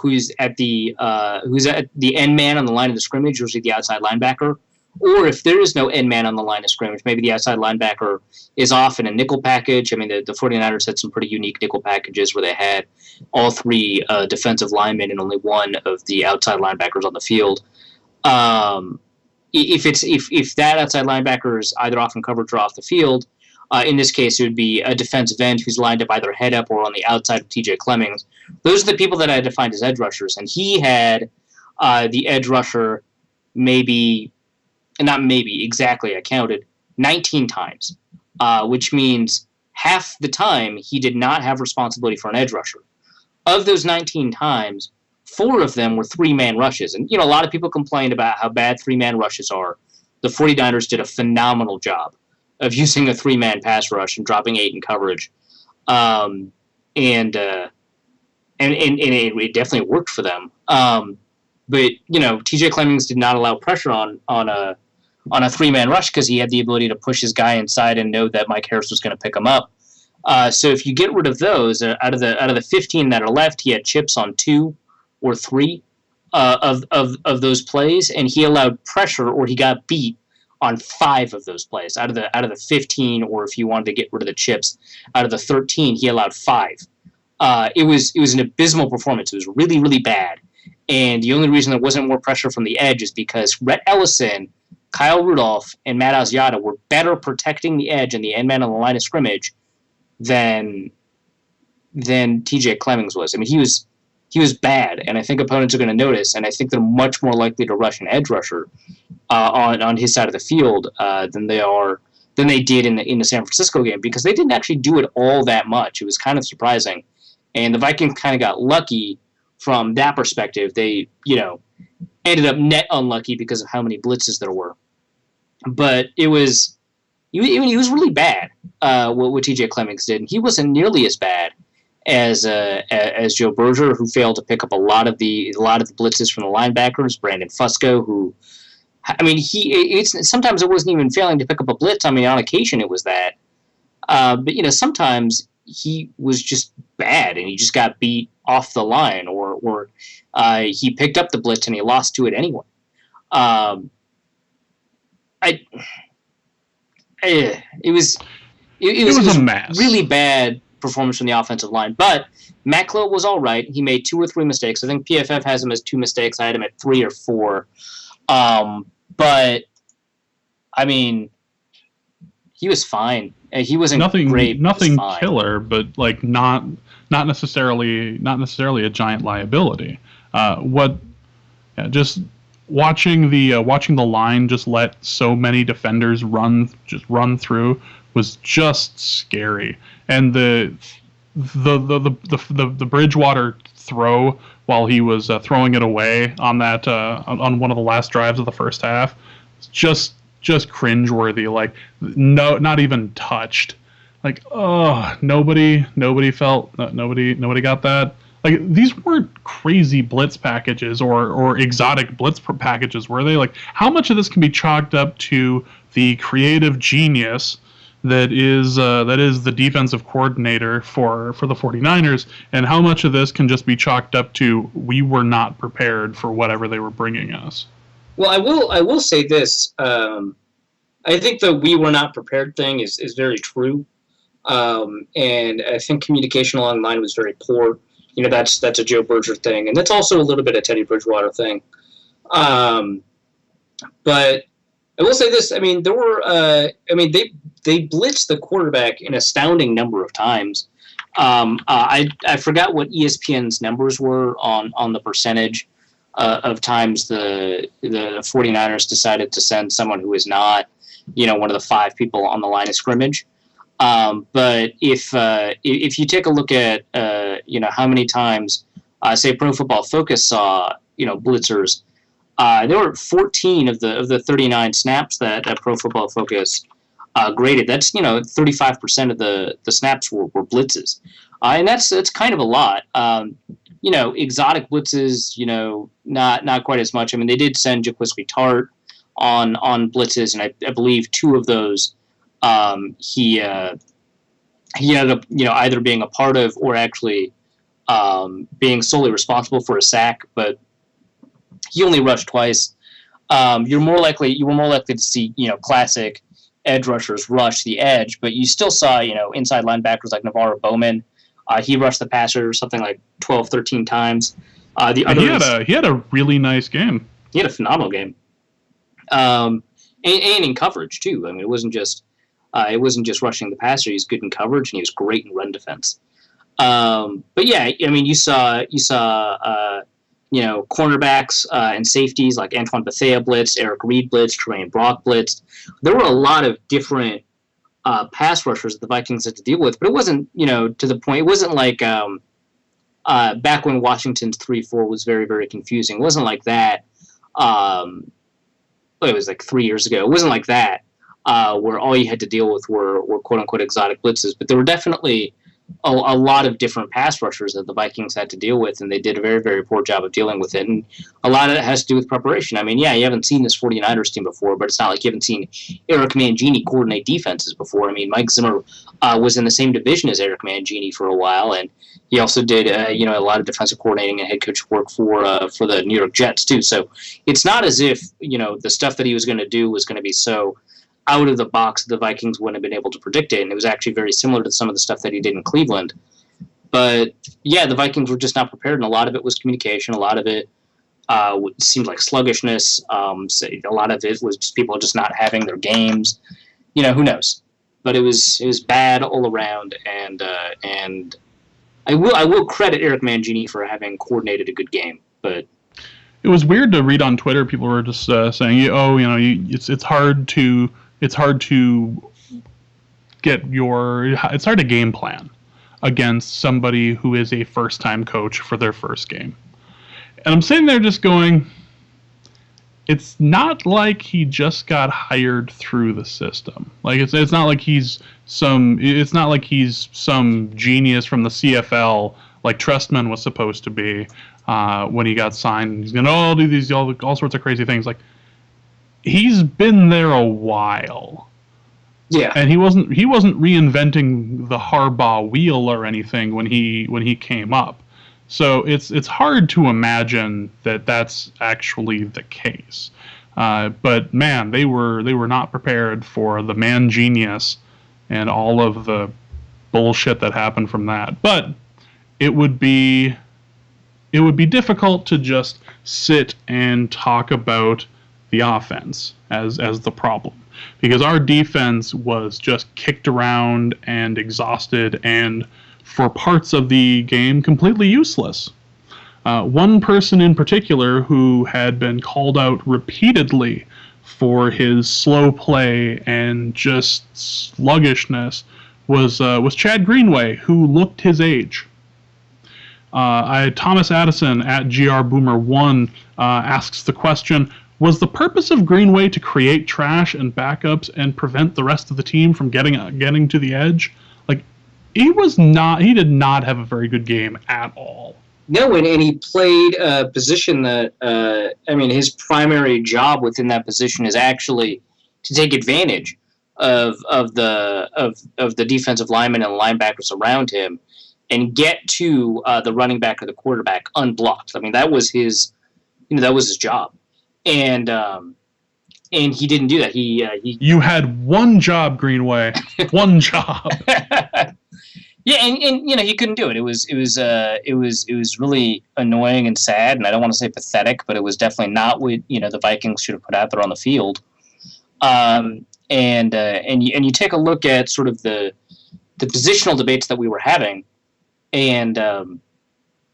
who's at the end man on the line of the scrimmage, usually the outside linebacker, or if there is no end man on the line of scrimmage, maybe the outside linebacker is off in a nickel package. I mean, the 49ers had some pretty unique nickel packages where they had all three defensive linemen and only one of the outside linebackers on the field. If that outside linebacker is either off in coverage or off the field, in this case, it would be a defensive end who's lined up either head up or on the outside of TJ Clemmings. Those are the people that I defined as edge rushers. And he had the edge rusher exactly, I counted 19 times, which means half the time he did not have responsibility for an edge rusher. Of those 19 times, 4 of them were 3-man rushes. And, a lot of people complained about how bad 3-man rushes are. The 49ers did a phenomenal job of using a 3-man pass rush and dropping 8 in coverage. And it definitely worked for them. But, TJ Clemmings did not allow pressure on a 3-man rush because he had the ability to push his guy inside and know that Mike Harris was going to pick him up. So if you get rid of those, out of the 15 that are left, he had chips on 2 or 3 of those plays, and he allowed pressure, or he got beat on 5 of those plays. Out of the 15, or if you wanted to get rid of the chips, out of the 13, he allowed 5. It was an abysmal performance. It was really, really bad. And the only reason there wasn't more pressure from the edge is because Rhett Ellison, Kyle Rudolph, and Matt Asiata were better protecting the edge and the end man on the line of scrimmage than TJ Clemmings was. I mean, he was bad, and I think opponents are going to notice, and I think they're much more likely to rush an edge rusher on his side of the field than they did in the San Francisco game, because they didn't actually do it all that much. It was kind of surprising, and the Vikings kind of got lucky from that perspective. They ended up net unlucky because of how many blitzes there were, but he was really bad what TJ Clemmings did, and he wasn't nearly as bad as Joe Berger, who failed to pick up a lot of the blitzes from the linebackers. Brandon Fusco, who, I mean, sometimes it wasn't even failing to pick up a blitz. I mean, on occasion it was that, but sometimes he was just bad and he just got beat off the line, or he picked up the blitz and he lost to it anyway. It was a mess. Really bad performance from the offensive line, but Macklow was all right. He made 2 or 3 mistakes. I think PFF has him as 2 mistakes. I had him at 3 or 4. But I mean, he was fine. He wasn't great. Nothing killer, but like not necessarily a giant liability. Just watching the line just let so many defenders run through was just scary. And the Bridgewater throw while he was throwing it away on that on one of the last drives of the first half, just cringeworthy. Like, no, not even touched. Like, oh, nobody got that. Like, these weren't crazy blitz packages or exotic blitz packages, were they? Like, how much of this can be chalked up to the creative genius that is the defensive coordinator for the 49ers, and how much of this can just be chalked up to we were not prepared for whatever they were bringing us? Well, I will say this. I think the "we were not prepared" thing is very true, and I think communication along the line was very poor. That's a Joe Berger thing, and that's also a little bit a Teddy Bridgewater thing. But I will say this. I mean, there were. They blitzed the quarterback an astounding number of times. I forgot what ESPN's numbers were on the percentage of times the 49ers decided to send someone who is not, one of the 5 people on the line of scrimmage. But if you take a look at how many times say Pro Football Focus saw blitzers, there were 14 of the 39 snaps that Pro Football Focus graded. That's 35% of the snaps were blitzes, and that's kind of a lot. Exotic blitzes, not quite as much. I mean, they did send Jaquiski Tartt on blitzes, and I believe 2 of those he ended up either being a part of or actually being solely responsible for a sack, but he only rushed twice. You were more likely to see classic edge rushers rush the edge, but you still saw inside linebackers like Navarro Bowman. He rushed the passer something like 12, 13 times. He had a really nice game. He had a phenomenal game, and in coverage too. I mean, it wasn't just rushing the passer. He was good in coverage, and he was great in run defense. But yeah, I mean, you saw cornerbacks and safeties like Antoine Bethea blitzed, Eric Reed blitzed, Tremaine Brock blitzed. There were a lot of different pass rushers that the Vikings had to deal with, but it wasn't, to the point. It wasn't like back when Washington's 3-4 was very, very confusing. It wasn't like that. It was like 3 years ago. It wasn't like that where all you had to deal with were quote-unquote exotic blitzes, but there were definitely a lot of different pass rushers that the Vikings had to deal with, and they did a very, very poor job of dealing with it. And a lot of it has to do with preparation. I mean, yeah, you haven't seen this 49ers team before, but it's not like you haven't seen Eric Mangini coordinate defenses before. I mean, Mike Zimmer was in the same division as Eric Mangini for a while, and he also did a lot of defensive coordinating and head coach work for the New York Jets too. So it's not as if the stuff that he was going to do was going to be so out of the box, the Vikings wouldn't have been able to predict it, and it was actually very similar to some of the stuff that he did in Cleveland. But yeah, the Vikings were just not prepared, and a lot of it was communication. A lot of it seemed like sluggishness. A lot of it was just people just not having their games. Who knows? But it was bad all around, and I will credit Eric Mangini for having coordinated a good game, but. It was weird to read on Twitter. People were just saying, it's hard to it's hard to game plan against somebody who is a first-time coach for their first game. And I'm sitting there just going, it's not like he just got hired through the system. Like it's not like he's some genius from the CFL like Trustman was supposed to be. When he got signed, he's gonna do all sorts of crazy things. Like, he's been there a while, yeah, and he wasn't reinventing the Harbaugh wheel or anything when he came up. So it's hard to imagine that that's actually the case. But man, they were not prepared for the man genius and all of the bullshit that happened from that. But it would be difficult to just sit and talk about the offense as the problem, because our defense was just kicked around and exhausted and for parts of the game completely useless. One person in particular who had been called out repeatedly for his slow play and just sluggishness was Chad Greenway, who looked his age. Thomas Addison at GRBoomer1 asks the question, was the purpose of Greenway to create trash and backups and prevent the rest of the team from getting to the edge? He did not have a very good game at all. No, and he played a position that, his primary job within that position is actually to take advantage of the defensive linemen and linebackers around him and get to the running back or the quarterback unblocked. I mean, that was his job, and he didn't do that. You had one job, Greenway, one job. Yeah, and he couldn't do it. It was really annoying and sad, and I don't want to say pathetic, but it was definitely not what the Vikings should have put out there on the field. And you take a look at sort of the positional debates that we were having, and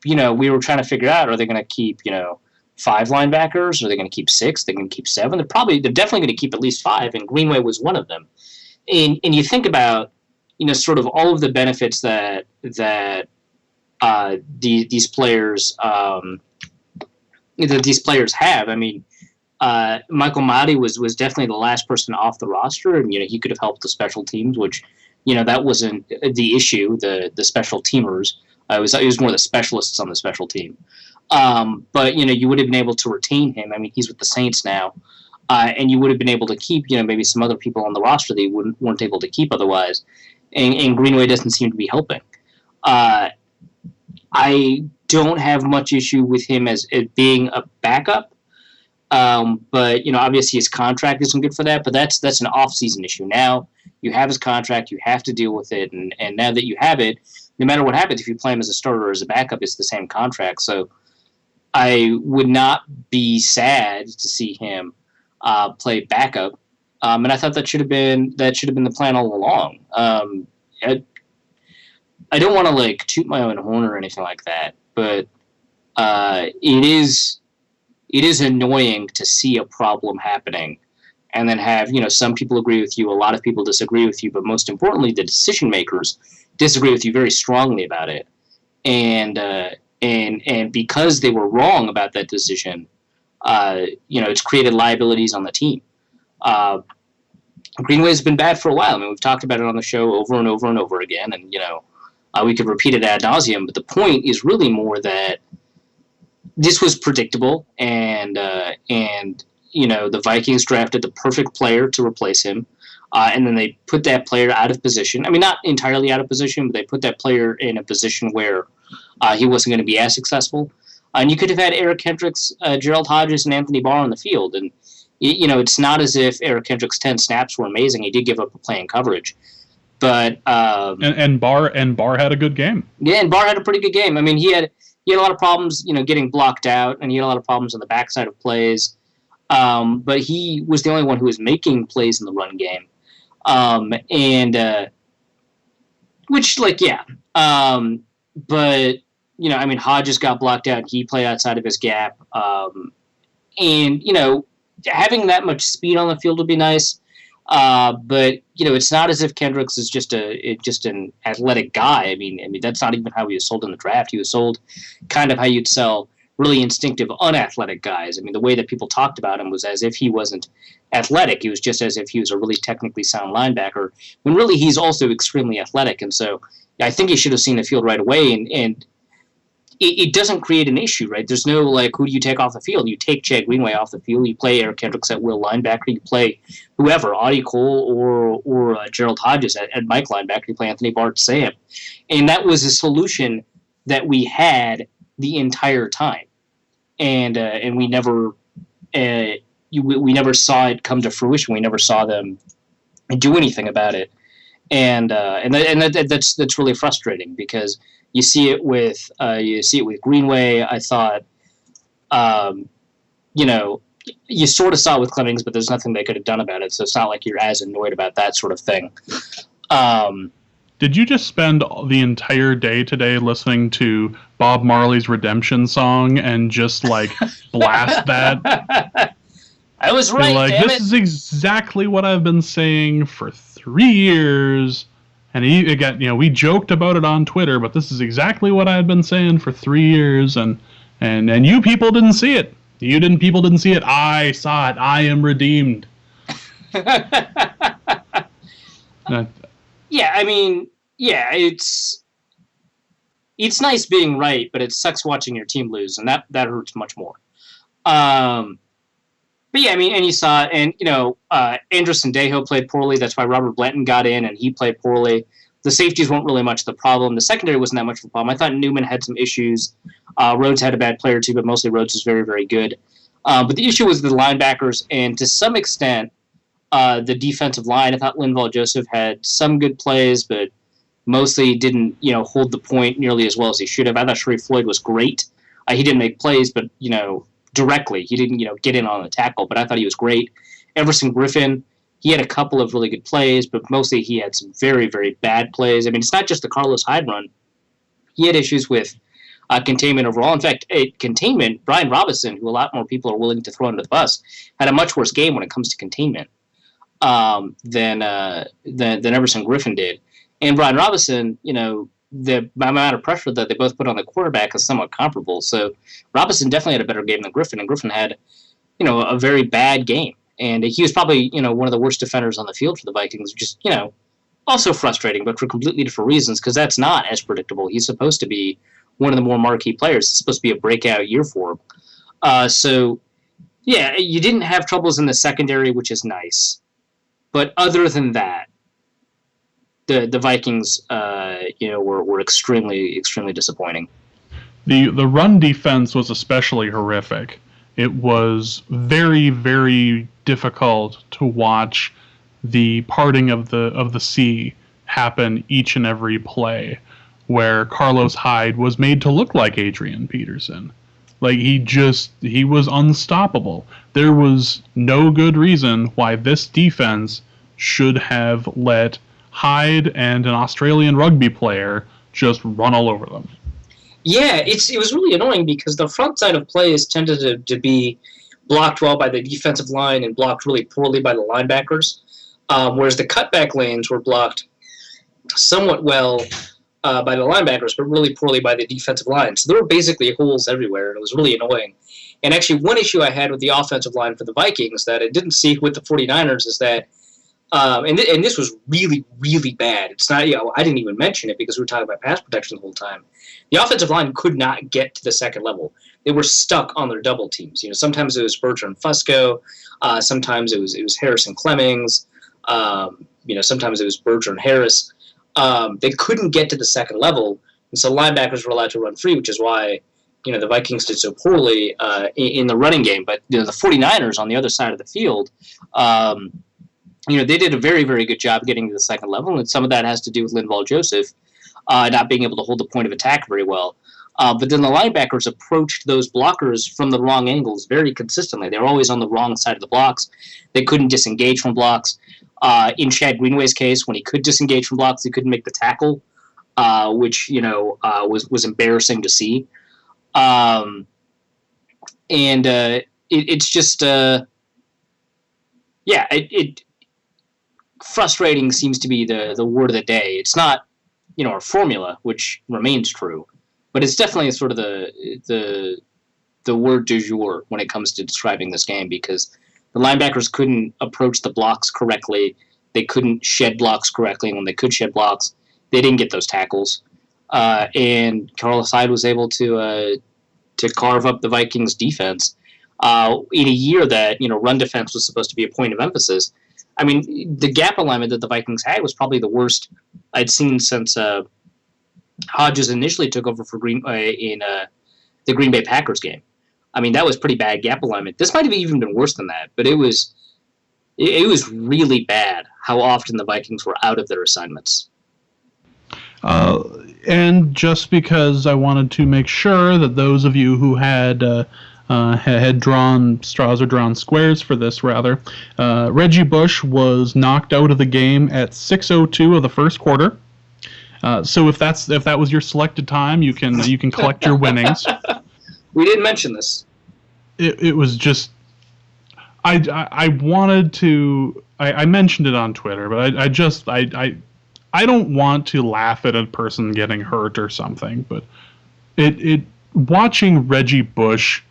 we were trying to figure out, are they going to keep 5 linebackers? Are they going to keep 6? They're going to keep 7? They're definitely going to keep at least 5, and Greenway was one of them. And you think about sort of all of the benefits that these players have. I mean, Michael Mahdi was definitely the last person off the roster, and he could have helped the special teams, which that wasn't the issue. The special teamers, it was more the specialists on the special team. But you would have been able to retain him. I mean, he's with the Saints now, and you would have been able to keep maybe some other people on the roster that you weren't able to keep otherwise. And Greenway doesn't seem to be helping. I don't have much issue with him as being a backup, but obviously his contract isn't good for that. But that's an off-season issue. Now you have his contract, you have to deal with it, and now that you have it, no matter what happens, if you play him as a starter or as a backup, it's the same contract. So I would not be sad to see him play backup. And I thought that should have been the plan all along. I don't want to toot my own horn or anything like that, but it is annoying to see a problem happening, and then have some people agree with you, a lot of people disagree with you, but most importantly, the decision makers disagree with you very strongly about it, and because they were wrong about that decision, it's created liabilities on the team. Greenway's been bad for a while. I mean, we've talked about it on the show over and over and over again, and we could repeat it ad nauseum. But the point is really more that this was predictable, and the Vikings drafted the perfect player to replace him, and then they put that player out of position. I mean, not entirely out of position, but they put that player in a position where he wasn't going to be as successful. And you could have had Eric Kendricks, Gerald Hodges, and Anthony Barr on the field, and it's not as if Eric Kendricks' 10 snaps were amazing. He did give up a play in coverage, but and Barr had a good game. Yeah, and Barr had a pretty good game. I mean, he had a lot of problems, getting blocked out, and he had a lot of problems on the backside of plays. But he was the only one who was making plays in the run game, but Hodges got blocked out. He played outside of his gap, and having that much speed on the field would be nice, but it's not as if Kendricks is just an athletic guy. I mean that's not even how he was sold in the draft. He was sold kind of how you'd sell really instinctive, unathletic guys. I mean, the way that people talked about him was as if he wasn't athletic. He was just as if he was a really technically sound linebacker, when really he's also extremely athletic. And so I think he should have seen the field right away, and it doesn't create an issue, right? There's no, who do you take off the field? You take Chad Greenway off the field. You play Eric Kendricks at will linebacker. You play whoever, Audie Cole or Gerald Hodges at Mike linebacker. You play Anthony Barr at Sam. And that was a solution that we had the entire time. And we never we never saw it come to fruition. We never saw them do anything about it. And that's really frustrating, because you see it with Greenway. I thought, you sort of saw it with Clemmings, but there's nothing they could have done about it. So it's not like you're as annoyed about that sort of thing. Did you just spend the entire day today listening to Bob Marley's Redemption song and just blast that? I was right. This is exactly what I've been saying for 3 years. And we joked about it on Twitter, but this is exactly what I've been saying for 3 years, and you people didn't see it. People didn't see it. I saw it. I am redeemed. Yeah, I mean, yeah, it's nice being right, but it sucks watching your team lose, and that hurts much more. But yeah, I mean, and you saw, and Andrew Sandejo played poorly. That's why Robert Blanton got in, and he played poorly. The safeties weren't really much the problem. The secondary wasn't that much of a problem. I thought Newman had some issues. Rhodes had a bad player too, but mostly Rhodes was very, very good. But the issue was the linebackers, and to some extent, the defensive line. I thought Linval Joseph had some good plays, but mostly didn't, hold the point nearly as well as he should have. I thought Sharif Floyd was great. He didn't make plays, but, directly. He didn't, get in on the tackle, but I thought he was great. Everson Griffin, he had a couple of really good plays, but mostly he had some very, very bad plays. I mean, it's not just the Carlos Hyde run. He had issues with containment overall. In fact, containment, Brian Robinson, who a lot more people are willing to throw under the bus, had a much worse game when it comes to containment than Everson Griffin did. And Brian Robinson, the amount of pressure that they both put on the quarterback is somewhat comparable. So Robinson definitely had a better game than Griffin, and Griffin had, a very bad game. And he was probably, one of the worst defenders on the field for the Vikings, just, also frustrating, but for completely different reasons, because that's not as predictable. He's supposed to be one of the more marquee players. It's supposed to be a breakout year for him. So, yeah, you didn't have troubles in the secondary, which is nice. But other than that, the Vikings, were extremely, extremely disappointing. The run defense was especially horrific. It was very, very difficult to watch the parting of the sea happen each and every play, where Carlos Hyde was made to look like Adrian Peterson. Like, he was unstoppable. There was no good reason why this defense should have let Hyde and an Australian rugby player just run all over them. Yeah, it was really annoying because the front side of plays tended to be blocked well by the defensive line and blocked really poorly by the linebackers, whereas the cutback lanes were blocked somewhat well by the linebackers, but really poorly by the defensive line. So there were basically holes everywhere, and it was really annoying. And actually, one issue I had with the offensive line for the Vikings that I didn't see with the 49ers is that and this was really, really bad. It's not, I didn't even mention it because we were talking about pass protection the whole time. The offensive line could not get to the second level. They were stuck on their double teams. Sometimes it was Bertrand Fusco, sometimes it was Harrison Clemmings, sometimes it was Bertrand Harris. They couldn't get to the second level, and so linebackers were allowed to run free, which is why the Vikings did so poorly in the running game. But the 49ers on the other side of the field. They did a very, very good job getting to the second level, and some of that has to do with Linval Joseph not being able to hold the point of attack very well. But then the linebackers approached those blockers from the wrong angles very consistently. They were always on the wrong side of the blocks. They couldn't disengage from blocks. In Chad Greenway's case, when he could disengage from blocks, he couldn't make the tackle, which was embarrassing to see. It's just frustrating seems to be the word of the day. It's not, our formula, which remains true, but it's definitely sort of the word du jour when it comes to describing this game, because the linebackers couldn't approach the blocks correctly. They couldn't shed blocks correctly, and when they could shed blocks, they didn't get those tackles. And Carlos Hyde was able to carve up the Vikings defense in a year that, run defense was supposed to be a point of emphasis. I mean, the gap alignment that the Vikings had was probably the worst I'd seen since Hodges initially took over for Greenway in the Green Bay Packers game. I mean, that was pretty bad gap alignment. This might have even been worse than that, but it was really bad how often the Vikings were out of their assignments. And just because I wanted to make sure that those of you who had drawn straws or drawn squares for this, rather, Reggie Bush was knocked out of the game at 6:02 of the first quarter. So if that was your selected time, you can collect your winnings. We didn't mention this. It was just I wanted to. I mentioned it on Twitter, but I don't want to laugh at a person getting hurt or something. But watching Reggie Bush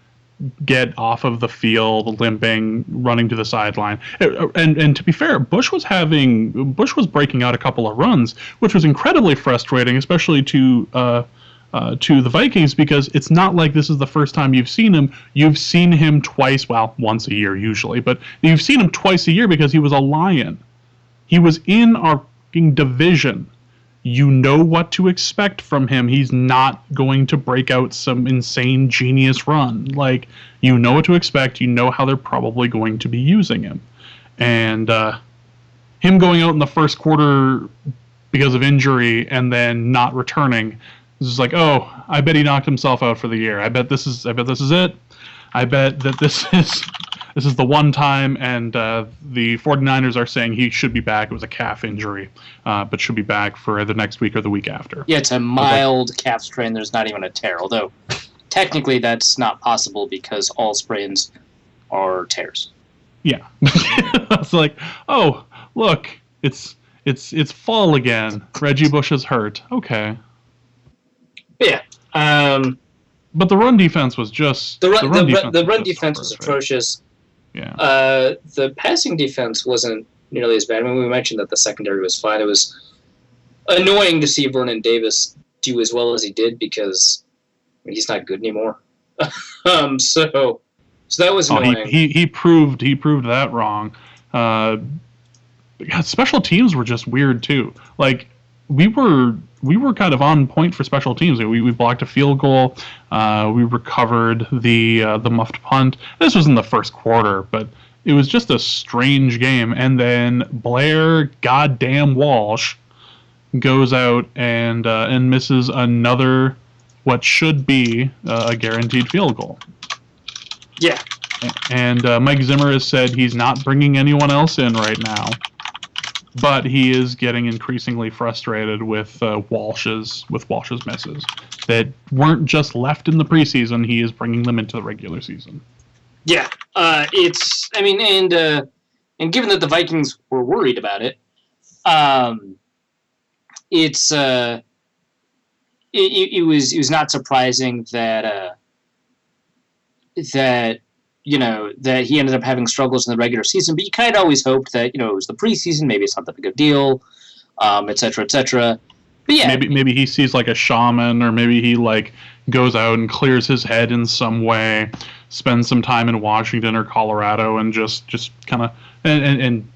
get off of the field, limping, running to the sideline. And to be fair, Bush was breaking out a couple of runs, which was incredibly frustrating, especially to the Vikings, because it's not like this is the first time you've seen him. You've seen him twice, well, once a year usually, but you've seen him twice a year because he was a Lion. He was in our division. You know what to expect from him. He's not going to break out some insane genius run. Like, you know what to expect. You know how they're probably going to be using him. And him going out in the first quarter because of injury and then not returning is just like, oh, I bet he knocked himself out for the year. I bet this is it. I bet that this is the one time, and the 49ers are saying he should be back. It was a calf injury, but should be back for the next week or the week after. Yeah, it's a mild calf strain. There's not even a tear, although technically that's not possible because all sprains are tears. Yeah. It's like, oh, look, it's fall again. Reggie Bush is hurt. Okay. Yeah. But the run defense was just the run defense was atrocious. Yeah. The passing defense wasn't nearly as bad. I mean, we mentioned that the secondary was fine. It was annoying to see Vernon Davis do as well as he did because he's not good anymore. So that was annoying. He proved that wrong. God, special teams were just weird too. Like, we were kind of on point for special teams. We blocked a field goal. We recovered the muffed punt. This was in the first quarter, but it was just a strange game. And then Blair goddamn Walsh goes out and misses another what should be a guaranteed field goal. Yeah. And Mike Zimmer has said he's not bringing anyone else in right now. But he is getting increasingly frustrated with Walsh's misses that weren't just left in the preseason. He is bringing them into the regular season. Yeah, and given that the Vikings were worried about it, it was not surprising that that he ended up having struggles in the regular season, but you kind of always hoped that, it was the preseason, maybe it's not that big of a deal, et cetera, et cetera. But yeah. Maybe he sees like a shaman, or maybe he like goes out and clears his head in some way, spends some time in Washington or Colorado and just kind of,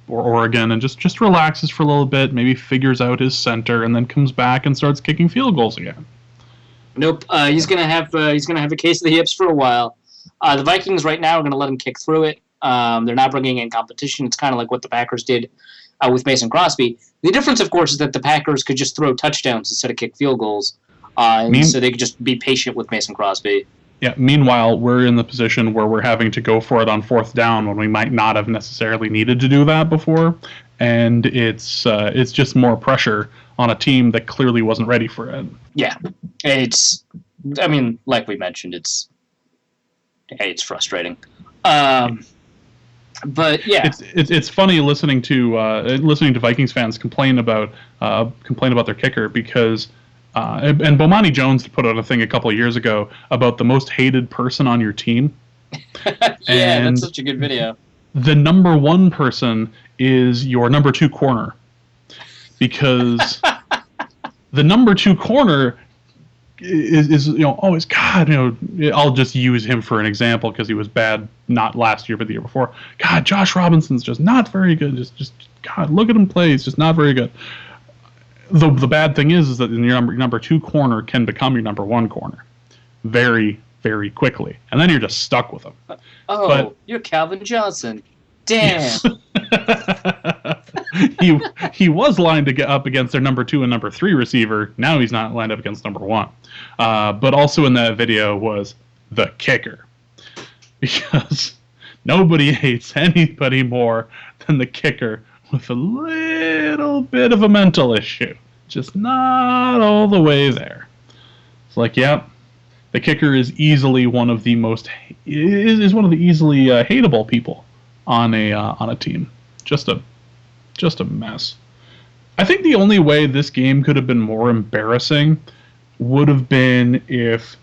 or Oregon, and just relaxes for a little bit, maybe figures out his center, and then comes back and starts kicking field goals again. Nope. He's gonna have a case of the hips for a while. The Vikings right now are going to let him kick through it. They're not bringing in competition. It's kind of like what the Packers did with Mason Crosby. The difference, of course, is that the Packers could just throw touchdowns instead of kick field goals, so they could just be patient with Mason Crosby. Yeah. Meanwhile, we're in the position where we're having to go for it on fourth down when we might not have necessarily needed to do that before, and it's just more pressure on a team that clearly wasn't ready for it. Yeah, like we mentioned, it's frustrating. But yeah, it's funny listening to Vikings fans complain about their kicker, because and Bomani Jones put out a thing a couple of years ago about the most hated person on your team. Yeah, that's such a good video. The number one person is your number two corner, because the number two corner is always, God, I'll just use him for an example because he was bad not last year but the year before. God, Josh Robinson's just not very good. Just God, look at him play. He's just not very good. The bad thing is that your number two corner can become your number one corner very, very quickly, and then you're just stuck with him. You're Calvin Johnson. Damn. He was lined to get up against their number 2 and number 3 receiver. Now he's not lined up against number 1. But also in that video was the kicker, because nobody hates anybody more than the kicker with a little bit of a mental issue, just not all the way there. It's like, yep, the kicker is easily one of the easily hateable people on a team. Just a mess. I think the only way this game could have been more embarrassing would have been if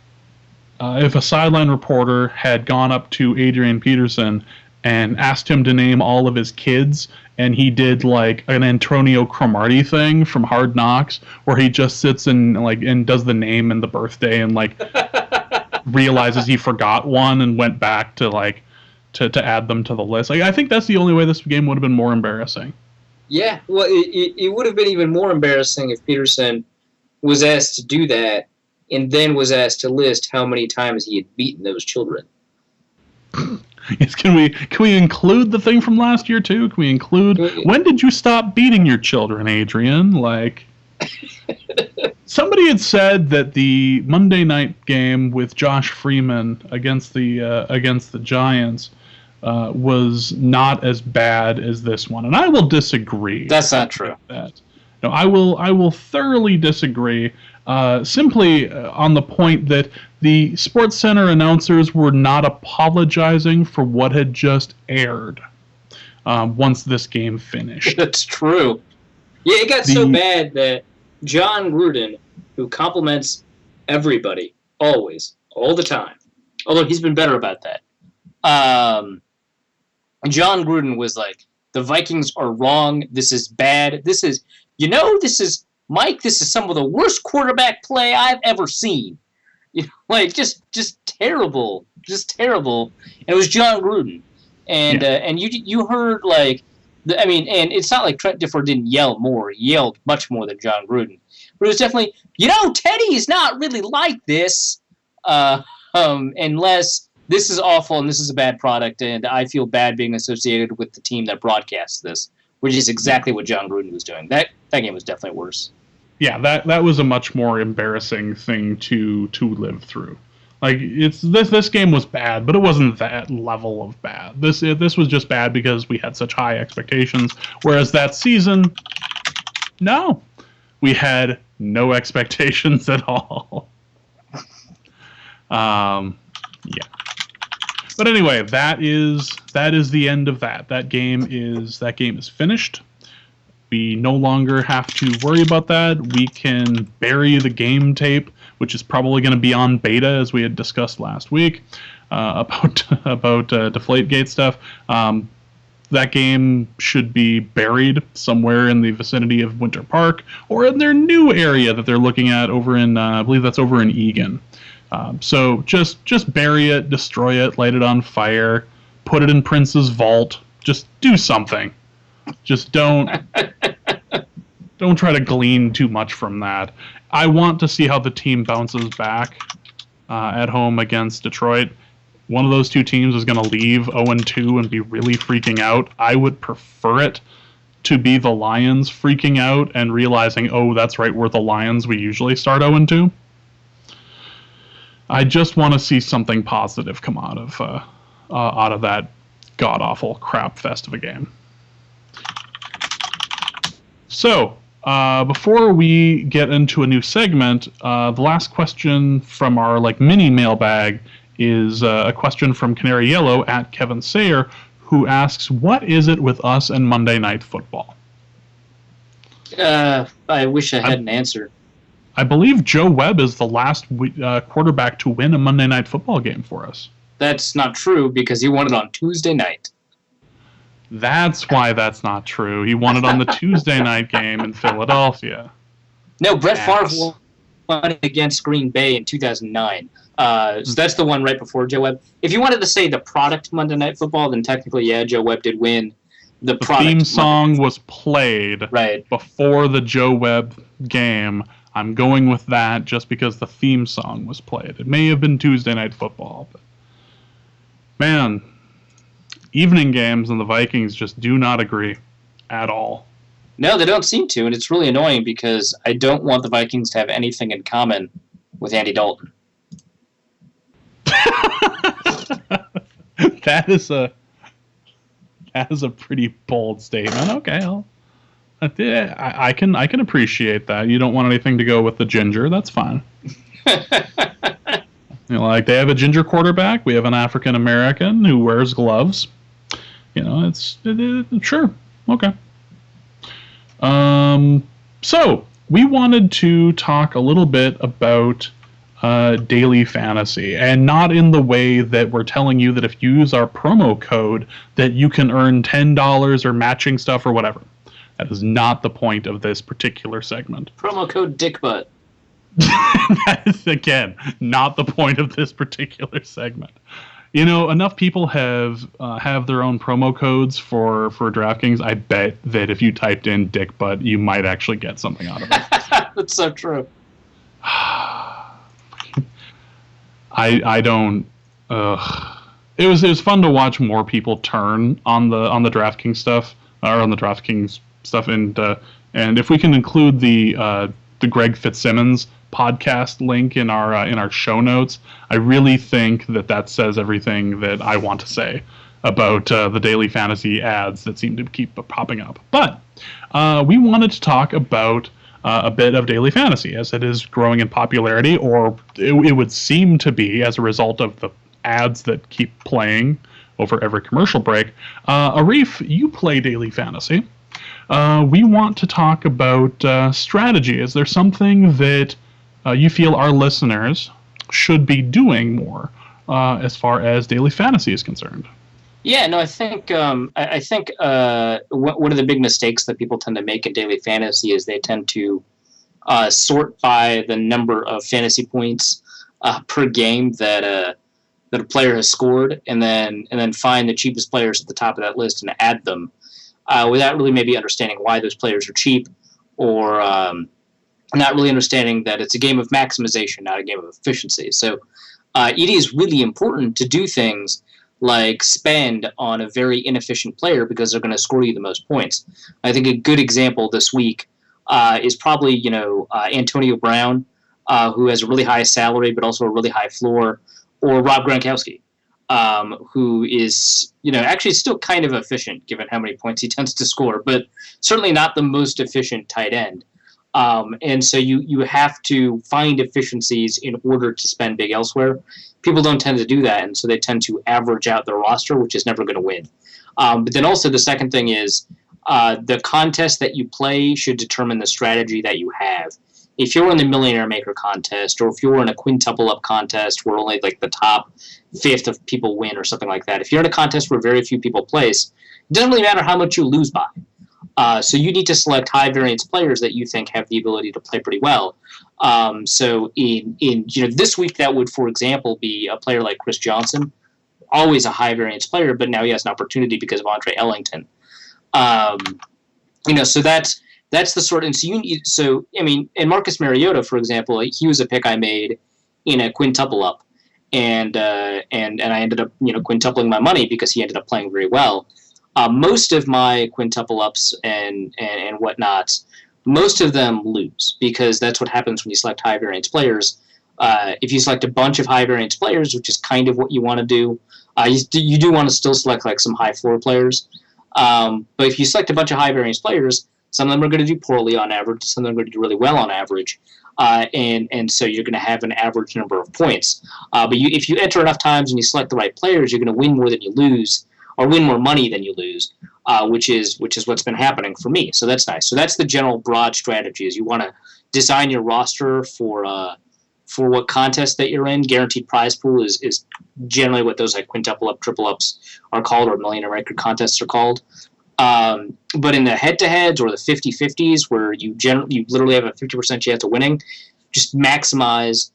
if a sideline reporter had gone up to Adrian Peterson and asked him to name all of his kids, and he did like an Antonio Cromartie thing from Hard Knocks, where he just sits and does the name and the birthday and realizes he forgot one and went back to to add them to the list. I think that's the only way this game would have been more embarrassing. Yeah, well, it would have been even more embarrassing if Peterson was asked to do that and then was asked to list how many times he had beaten those children. Can we include the thing from last year too? Can we include when did you stop beating your children, Adrian? Somebody had said that the Monday night game with Josh Freeman against the Giants was not as bad as this one, and I will disagree. That's not true. No, I will thoroughly disagree. Simply on the point that the SportsCenter announcers were not apologizing for what had just aired once this game finished. That's true. Yeah, it got so bad that John Gruden, who compliments everybody, always, all the time, although he's been better about that, John Gruden was like, the Vikings are wrong, this is bad, this is Mike, this is some of the worst quarterback play I've ever seen. Just terrible. And it was John Gruden. And and you heard and it's not like Trent Difford didn't yell more. He yelled much more than John Gruden. But it was definitely, Teddy's not really like this unless this is awful and this is a bad product and I feel bad being associated with the team that broadcasts this, which is exactly what John Gruden was doing. That game was definitely worse. Yeah, that was a much more embarrassing thing to live through. This game was bad, but it wasn't that level of bad. This was just bad because we had such high expectations. Whereas that season, no, we had no expectations at all. Yeah. But anyway, that is the end of that. That game is finished. We no longer have to worry about that. We can bury the game tape, which is probably going to be on beta, as we had discussed last week about Deflategate stuff. That game should be buried somewhere in the vicinity of Winter Park or in their new area that they're looking at over in, I believe that's over in Eagan. So just bury it, destroy it, light it on fire, put it in Prince's vault. Just do something. Just don't try to glean too much from that. I want to see how the team bounces back at home against Detroit. One of those two teams is going to leave 0-2 and be really freaking out. I would prefer it to be the Lions freaking out and realizing, oh, that's right, we're the Lions. We usually start 0-2. I just want to see something positive come out of that god-awful crap fest of a game. So, before we get into a new segment, the last question from our mini mailbag is a question from Canary Yellow at Kevin Sayer, who asks, "What is it with us and Monday Night Football?" I wish I had an answer. I believe Joe Webb is the last quarterback to win a Monday Night Football game for us. That's not true because he won it on Tuesday night. That's why that's not true. He won it on the Tuesday night game in Philadelphia. No, Brett Favre won it against Green Bay in 2009. So that's the one right before Joe Webb. If you wanted to say the product Monday Night Football, then technically, yeah, Joe Webb did win. The theme song was played before the Joe Webb game. I'm going with that just because the theme song was played. It may have been Tuesday Night Football, but man, evening games and the Vikings just do not agree at all. No, they don't seem to, and it's really annoying because I don't want the Vikings to have anything in common with Andy Dalton. That is a pretty bold statement. Okay, I can appreciate that. You don't want anything to go with the ginger. That's fine. They have a ginger quarterback. We have an African American who wears gloves. Sure. Okay. So we wanted to talk a little bit about daily fantasy, and not in the way that we're telling you that if you use our promo code that you can earn $10 or matching stuff or whatever. That is not the point of this particular segment. Promo code dickbutt. That is, again, not the point of this particular segment. You know, enough people have their own promo codes for DraftKings. I bet that if you typed in dick butt, you might actually get something out of it. That's so true. I don't. It was fun to watch more people turn on the DraftKings stuff and if we can include the Greg Fitzsimmons podcast link in our show notes, I really think that says everything that I want to say about the daily fantasy ads that seem to keep popping up. But we wanted to talk about a bit of daily fantasy as it is growing in popularity, or it would seem to be as a result of the ads that keep playing over every commercial break. Arif, you play daily fantasy. We want to talk about strategy. Is there something that you feel our listeners should be doing more as far as daily fantasy is concerned? Yeah, no, I think one of the big mistakes that people tend to make in daily fantasy is they tend to sort by the number of fantasy points per game that a player has scored, and then find the cheapest players at the top of that list and add them without really maybe understanding why those players are cheap, or not really understanding that it's a game of maximization, not a game of efficiency. So it is really important to do things like spend on a very inefficient player because they're going to score you the most points. I think a good example this week is probably Antonio Brown, who has a really high salary but also a really high floor, or Rob Gronkowski, who is actually still kind of efficient given how many points he tends to score, but certainly not the most efficient tight end. And so you have to find efficiencies in order to spend big elsewhere. People don't tend to do that, and so they tend to average out their roster, which is never going to win. But then also the second thing is the contest that you play should determine the strategy that you have. If you're in the Millionaire Maker contest, or if you're in a quintuple up contest where only like the top fifth of people win or something like that, if you're in a contest where very few people place, it doesn't really matter how much you lose by. So you need to select high variance players that you think have the ability to play pretty well. So in this week, that would, for example, be a player like Chris Johnson, always a high variance player, but now he has an opportunity because of Andre Ellington. So that's the sort. And so and Marcus Mariota, for example, he was a pick I made in a quintuple up, and I ended up quintupling my money because he ended up playing very well. Most of my quintuple ups and whatnots, most of them lose because that's what happens when you select high variance players. If you select a bunch of high variance players, which is kind of what you want to do, you do want to still select like some high floor players. But if you select a bunch of high variance players, some of them are going to do poorly on average, some of them are going to do really well on average, and so you're going to have an average number of points. But if you enter enough times and you select the right players, you're going to win more than you lose, or win more money than you lose, which is what's been happening for me. So that's nice. So that's the general broad strategy: is you want to design your roster for what contest that you're in. Guaranteed prize pool is generally what those like quintuple up, triple ups are called, or Millionaire Maker contests are called. But in the head-to-heads or the 50-50s, where you literally have a 50% chance of winning, just maximize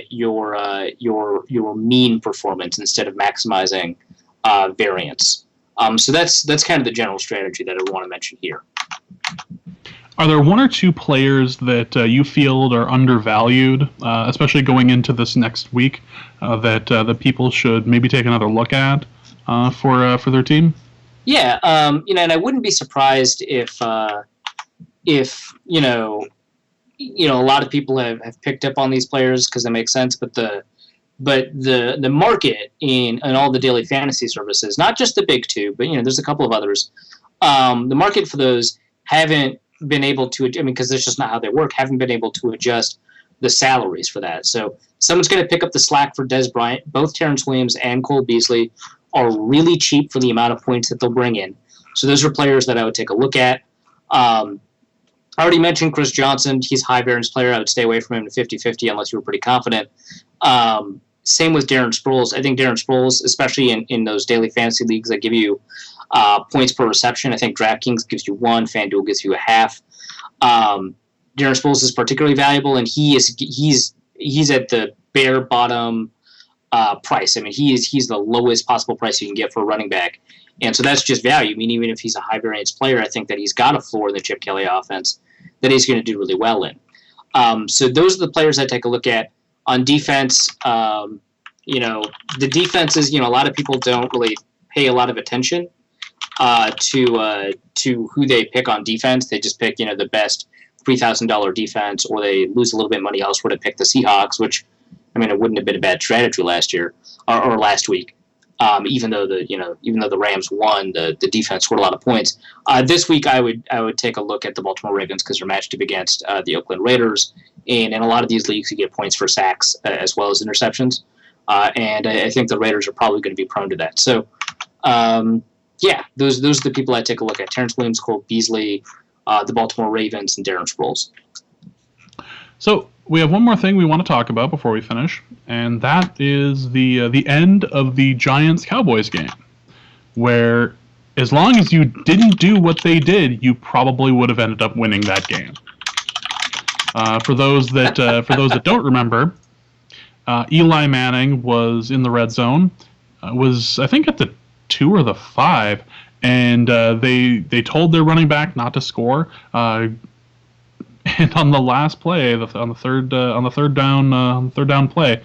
your mean performance instead of maximizing variance. So that's kind of the general strategy that I want to mention here. Are there one or two players that you feel are undervalued, especially going into this next week, that people should maybe take another look at for their team? Yeah, and I wouldn't be surprised if a lot of people have picked up on these players because it makes sense, but the market in all the daily fantasy services, not just the big two, but there's a couple of others. The market for those haven't been able to, because that's just not how they work, haven't been able to adjust the salaries for that. So someone's going to pick up the slack for Des Bryant. Both Terrence Williams and Cole Beasley are really cheap for the amount of points that they'll bring in. So those are players that I would take a look at. I already mentioned Chris Johnson. He's a high variance player. I would stay away from him to 50-50 unless you were pretty confident. Same with Darren Sproles. I think Darren Sproles, especially in those daily fantasy leagues that give you points per reception, I think DraftKings gives you 1, FanDuel gives you a half. Darren Sproles is particularly valuable, and he's at the bare bottom price. I mean, he's the lowest possible price you can get for a running back. And so that's just value. I mean, even if he's a high variance player, I think that he's got a floor in the Chip Kelly offense that he's going to do really well in. So those are the players I take a look at. On defense, the defenses, a lot of people don't really pay a lot of attention to who they pick on defense. They just pick, the best $3,000 defense, or they lose a little bit of money elsewhere to pick the Seahawks, which, I mean, it wouldn't have been a bad strategy last year or last week. Even though the Rams won, the defense scored a lot of points. This week, I would take a look at the Baltimore Ravens because they're matched up against the Oakland Raiders, and in a lot of these leagues, you get points for sacks as well as interceptions, and I think the Raiders are probably going to be prone to that. So, those are the people I take a look at: Terrence Williams, Cole Beasley, the Baltimore Ravens, and Darren Sproles. So we have one more thing we want to talk about before we finish, and that is the end of the Giants-Cowboys game, where as long as you didn't do what they did, you probably would have ended up winning that game. For those that don't remember, Eli Manning was in the red zone, was I think at the 2 or the 5, and they told their running back not to score. And on the last play, on the third down play,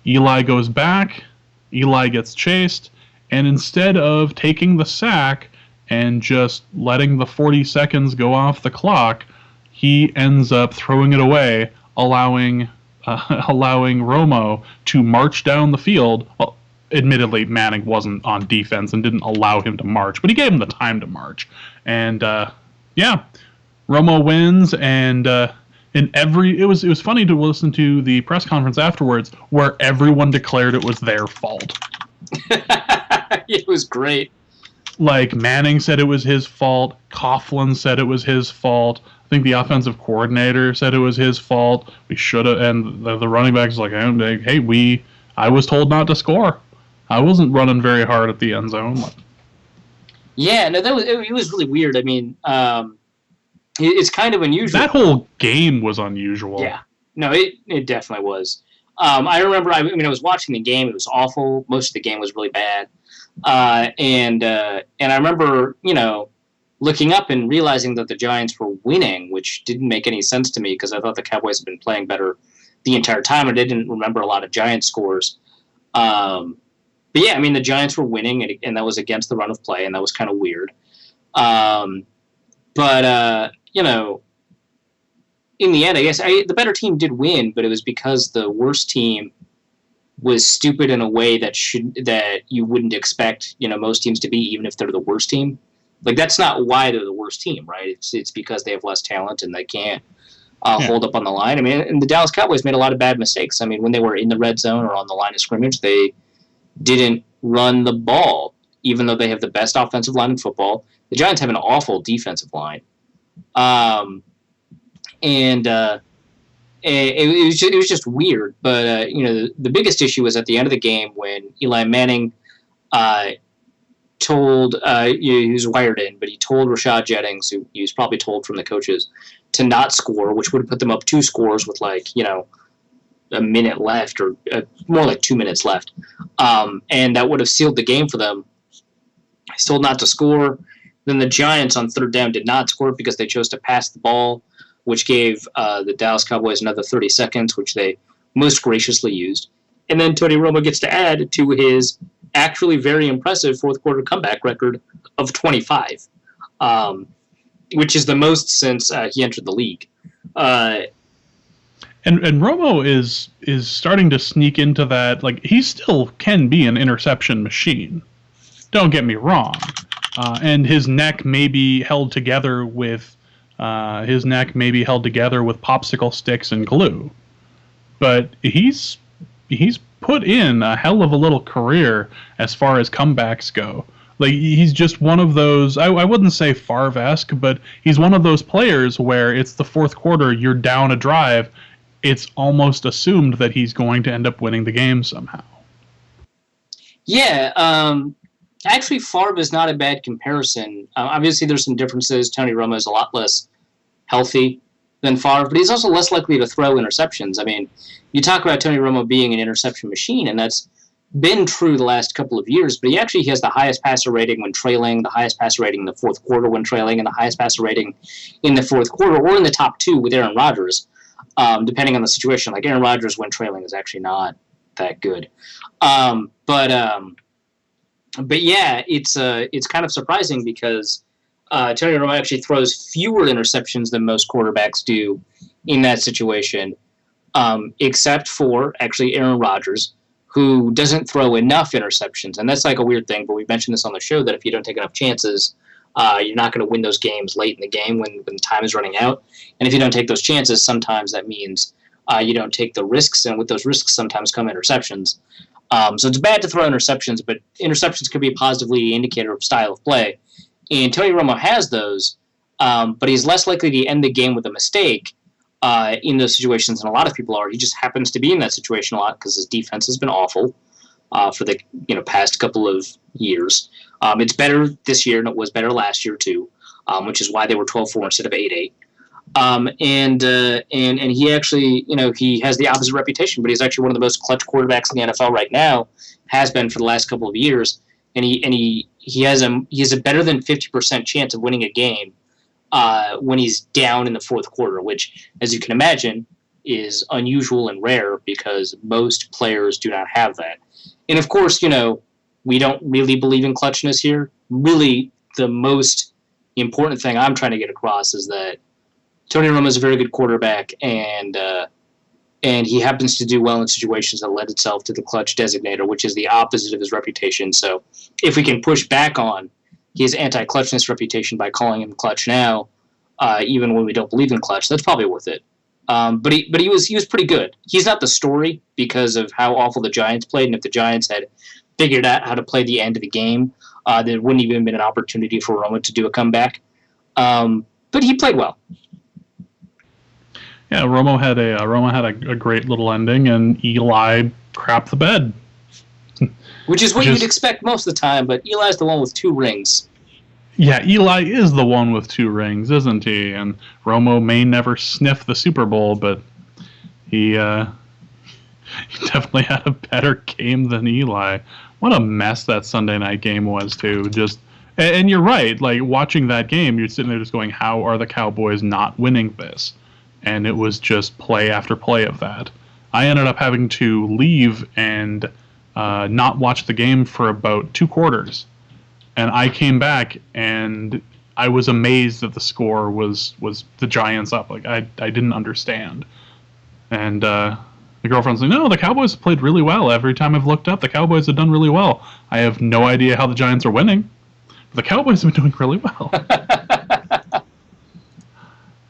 Eli goes back. Eli gets chased, and instead of taking the sack and just letting the 40 seconds go off the clock, he ends up throwing it away, allowing Romo to march down the field. Well, admittedly, Manning wasn't on defense and didn't allow him to march, but he gave him the time to march. And Romo wins, and it was funny to listen to the press conference afterwards where everyone declared it was their fault. It was great. Like, Manning said it was his fault. Coughlin said it was his fault. I think the offensive coordinator said it was his fault. We should have, and the running back's like, hey, I was told not to score. I wasn't running very hard at the end zone. Yeah, no, it was really weird. I mean, it's kind of unusual. That whole game was unusual. Yeah. No, it definitely was. I remember, I was watching the game. It was awful. Most of the game was really bad. And I remember, looking up and realizing that the Giants were winning, which didn't make any sense to me because I thought the Cowboys had been playing better the entire time, and I didn't remember a lot of Giants scores. But yeah, I mean, the Giants were winning, and that was against the run of play, and that was kind of weird. But in the end, I guess the better team did win, but it was because the worst team was stupid in a way that you wouldn't expect, most teams to be, even if they're the worst team. Like, that's not why they're the worst team, right? It's because they have less talent and they can't hold up on the line. I mean, and the Dallas Cowboys made a lot of bad mistakes. I mean, when they were in the red zone or on the line of scrimmage, they didn't run the ball, even though they have the best offensive line in football. The Giants have an awful defensive line. It was just weird. But, the biggest issue was at the end of the game when Eli Manning told, he was wired in, but he told Rashad Jennings, who he was probably told from the coaches, to not score, which would have put them up 2 scores with a minute left, or more like 2 minutes left. And that would have sealed the game for them. He's told not to score. Then the Giants on 3rd down did not score because they chose to pass the ball, which gave the Dallas Cowboys another 30 seconds, which they most graciously used. And then Tony Romo gets to add to his actually very impressive fourth-quarter comeback record of 25, which is the most since he entered the league. And Romo is starting to sneak into that. Like, he still can be an interception machine. Don't get me wrong. And his neck may be held together with popsicle sticks and glue. But he's put in a hell of a little career as far as comebacks go. Like, he's just one of those, I wouldn't say Favre-esque, but he's one of those players where it's the fourth quarter, you're down a drive, it's almost assumed that he's going to end up winning the game somehow. Yeah, actually, Favre is not a bad comparison. Obviously, there's some differences. Tony Romo is a lot less healthy than Favre, but he's also less likely to throw interceptions. I mean, you talk about Tony Romo being an interception machine, and that's been true the last couple of years, but he has the highest passer rating when trailing, the highest passer rating in the fourth quarter when trailing, and the highest passer rating in the fourth quarter, or in the top two with Aaron Rodgers, depending on the situation. Like, Aaron Rodgers when trailing is actually not that good. But yeah, it's kind of surprising because Tony Romo actually throws fewer interceptions than most quarterbacks do in that situation, except for actually Aaron Rodgers, who doesn't throw enough interceptions. And that's like a weird thing, but we mentioned this on the show that if you don't take enough chances, you're not going to win those games late in the game when time is running out. And if you don't take those chances, sometimes that means you don't take the risks, and with those risks sometimes come interceptions. So it's bad to throw interceptions, but interceptions can be a positively indicator of style of play. And Tony Romo has those, but he's less likely to end the game with a mistake in those situations than a lot of people are. He just happens to be in that situation a lot because his defense has been awful for the past couple of years. It's better this year, and it was better last year too, which is why they were 12-4 instead of 8-8. And he actually, he has the opposite reputation, but he's actually one of the most clutch quarterbacks in the NFL right now, has been for the last couple of years, and he has a better than 50% chance of winning a game when he's down in the fourth quarter, which, as you can imagine, is unusual and rare because most players do not have that. And of course, we don't really believe in clutchness here. Really, the most important thing I'm trying to get across is that Tony Romo is a very good quarterback, and he happens to do well in situations that lend itself to the clutch designator, which is the opposite of his reputation. So if we can push back on his anti-clutchness reputation by calling him clutch now, even when we don't believe in clutch, that's probably worth it. But he was pretty good. He's not the story because of how awful the Giants played, and if the Giants had figured out how to play the end of the game, there wouldn't even been an opportunity for Romo to do a comeback. But he played well. Yeah, Romo had a great little ending, and Eli crapped the bed. Which is what you'd expect most of the time, but Eli's the one with 2 rings. Yeah, Eli is the one with 2 rings, isn't he? And Romo may never sniff the Super Bowl, but he definitely had a better game than Eli. What a mess that Sunday night game was, too. And you're right, like, watching that game, you're sitting there just going, how are the Cowboys not winning this? And it was just play after play of that. I ended up having to leave and not watch the game for about 2 quarters. And I came back, and I was amazed that the score was the Giants up. Like, I didn't understand. And the girlfriend's like, no, the Cowboys have played really well. Every time I've looked up, the Cowboys have done really well. I have no idea how the Giants are winning. But the Cowboys have been doing really well.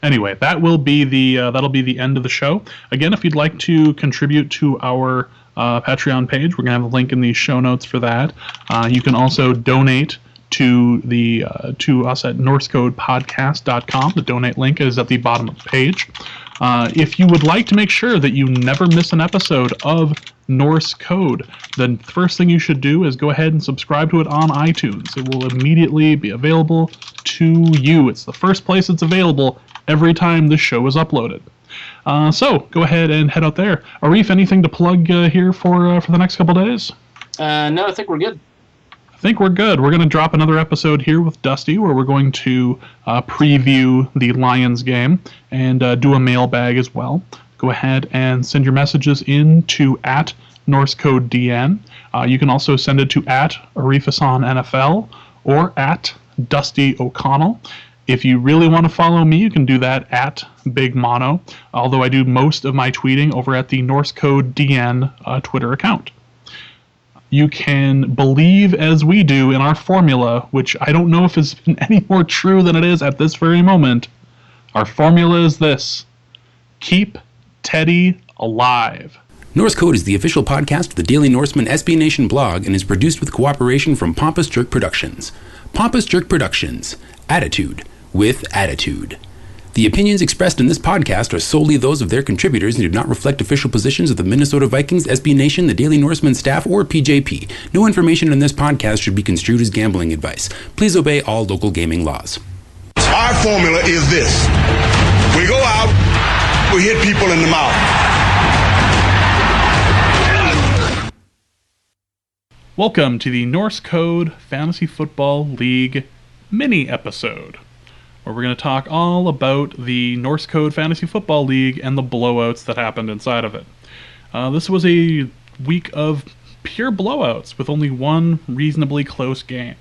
Anyway, that'll be the end of the show. Again, if you'd like to contribute to our Patreon page, we're going to have a link in the show notes for that. You can also donate to us at NorseCodePodcast.com. The donate link is at the bottom of the page. If you would like to make sure that you never miss an episode of Norse Code, the first thing you should do is go ahead and subscribe to it on iTunes. It will immediately be available to you. It's the first place it's available every time this show is uploaded. So go ahead and head out there. Arif, anything to plug here for the next couple days? No, I think we're good. I think we're good. We're going to drop another episode here with Dusty where we're going to preview the Lions game and do a mailbag as well. Go ahead and send your messages in to @NorseCodeDN. You can also send it to @ArifHassanNFL or @DustyO'Connell. If you really want to follow me, you can do that @BigMono, although I do most of my tweeting over at the NorseCodeDN Twitter account. You can believe as we do in our formula, which I don't know if it's been any more true than it is at this very moment. Our formula is this: keep Teddy alive. Norse Code is the official podcast of the Daily Norseman SB Nation blog and is produced with cooperation from Pompous Jerk Productions. Pompous Jerk Productions. Attitude with attitude. The opinions expressed in this podcast are solely those of their contributors and do not reflect official positions of the Minnesota Vikings, SB Nation, the Daily Norseman staff, or PJP. No information in this podcast should be construed as gambling advice. Please obey all local gaming laws. Our formula is this. We go out, we hit people in the mouth. Welcome to the Norse Code Fantasy Football League mini episode, where we're going to talk all about the Norse Code Fantasy Football League and the blowouts that happened inside of it. This was a week of pure blowouts with only one reasonably close game.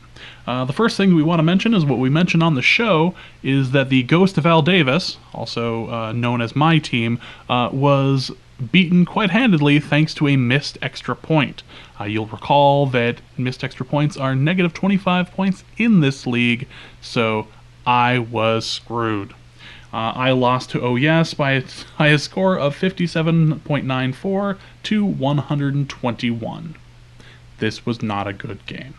The first thing we want to mention is what we mentioned on the show, is that the Ghost of Al Davis, also known as my team, was beaten quite handedly thanks to a missed extra point. You'll recall that missed extra points are negative 25 points in this league, so I was screwed. I lost to OES by a score of 57.94 to 121. This was not a good game.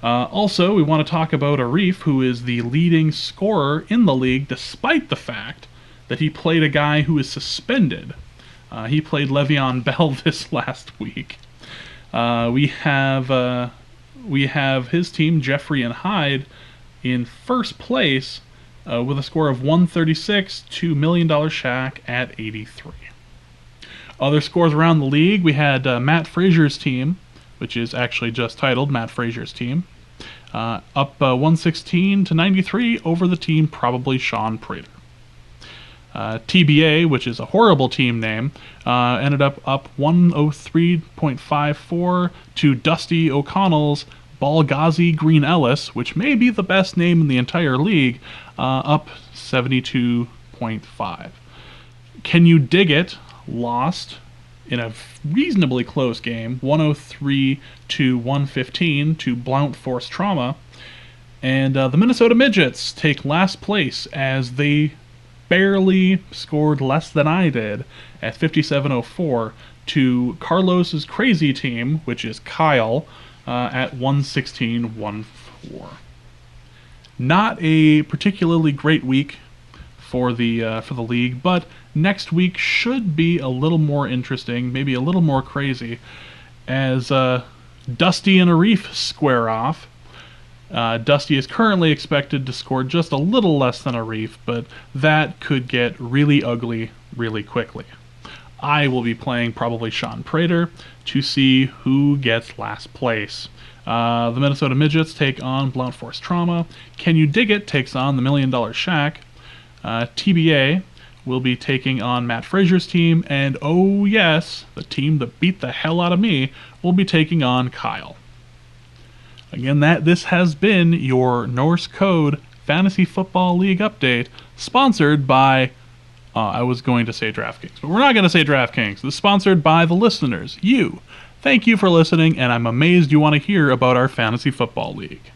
Also, we want to talk about Arif, who is the leading scorer in the league, despite the fact that he played a guy who is suspended. He played Le'Veon Bell this last week. We have his team, Jeffrey and Hyde, in first place with a score of 136 to $1 Million Shaq at 83. Other scores around the league, we had Matt Frazier's team, which is actually just titled Matt Frazier's team, up 116 to 93 over the team probably Sean Prater. TBA, which is a horrible team name, ended up 103.54 to Dusty O'Connell's Balgazi Green Ellis, which may be the best name in the entire league, up 72.5. Can You Dig It lost in a reasonably close game, 103 to 115 to Blount Force Trauma, and the Minnesota Midgets take last place as they barely scored less than I did at 57.04 to Carlos's crazy team, which is Kyle, at 116.14. Not a particularly great week for the league, but next week should be a little more interesting, maybe a little more crazy, as Dusty and Arif square off. Dusty is currently expected to score just a little less than Arif, but that could get really ugly really quickly. I will be playing probably Sean Prater to see who gets last place. The Minnesota Midgets take on Blount Force Trauma. Can You Dig It takes on the $1 Million Shaq. TBA will be taking on Matt Frazier's team, and oh yes, the team that beat the hell out of me will be taking on Kyle. Again, this has been your Norse Code Fantasy Football League update, sponsored by, I was going to say DraftKings, but we're not going to say DraftKings. It's sponsored by the listeners, you. Thank you for listening, and I'm amazed you want to hear about our Fantasy Football League.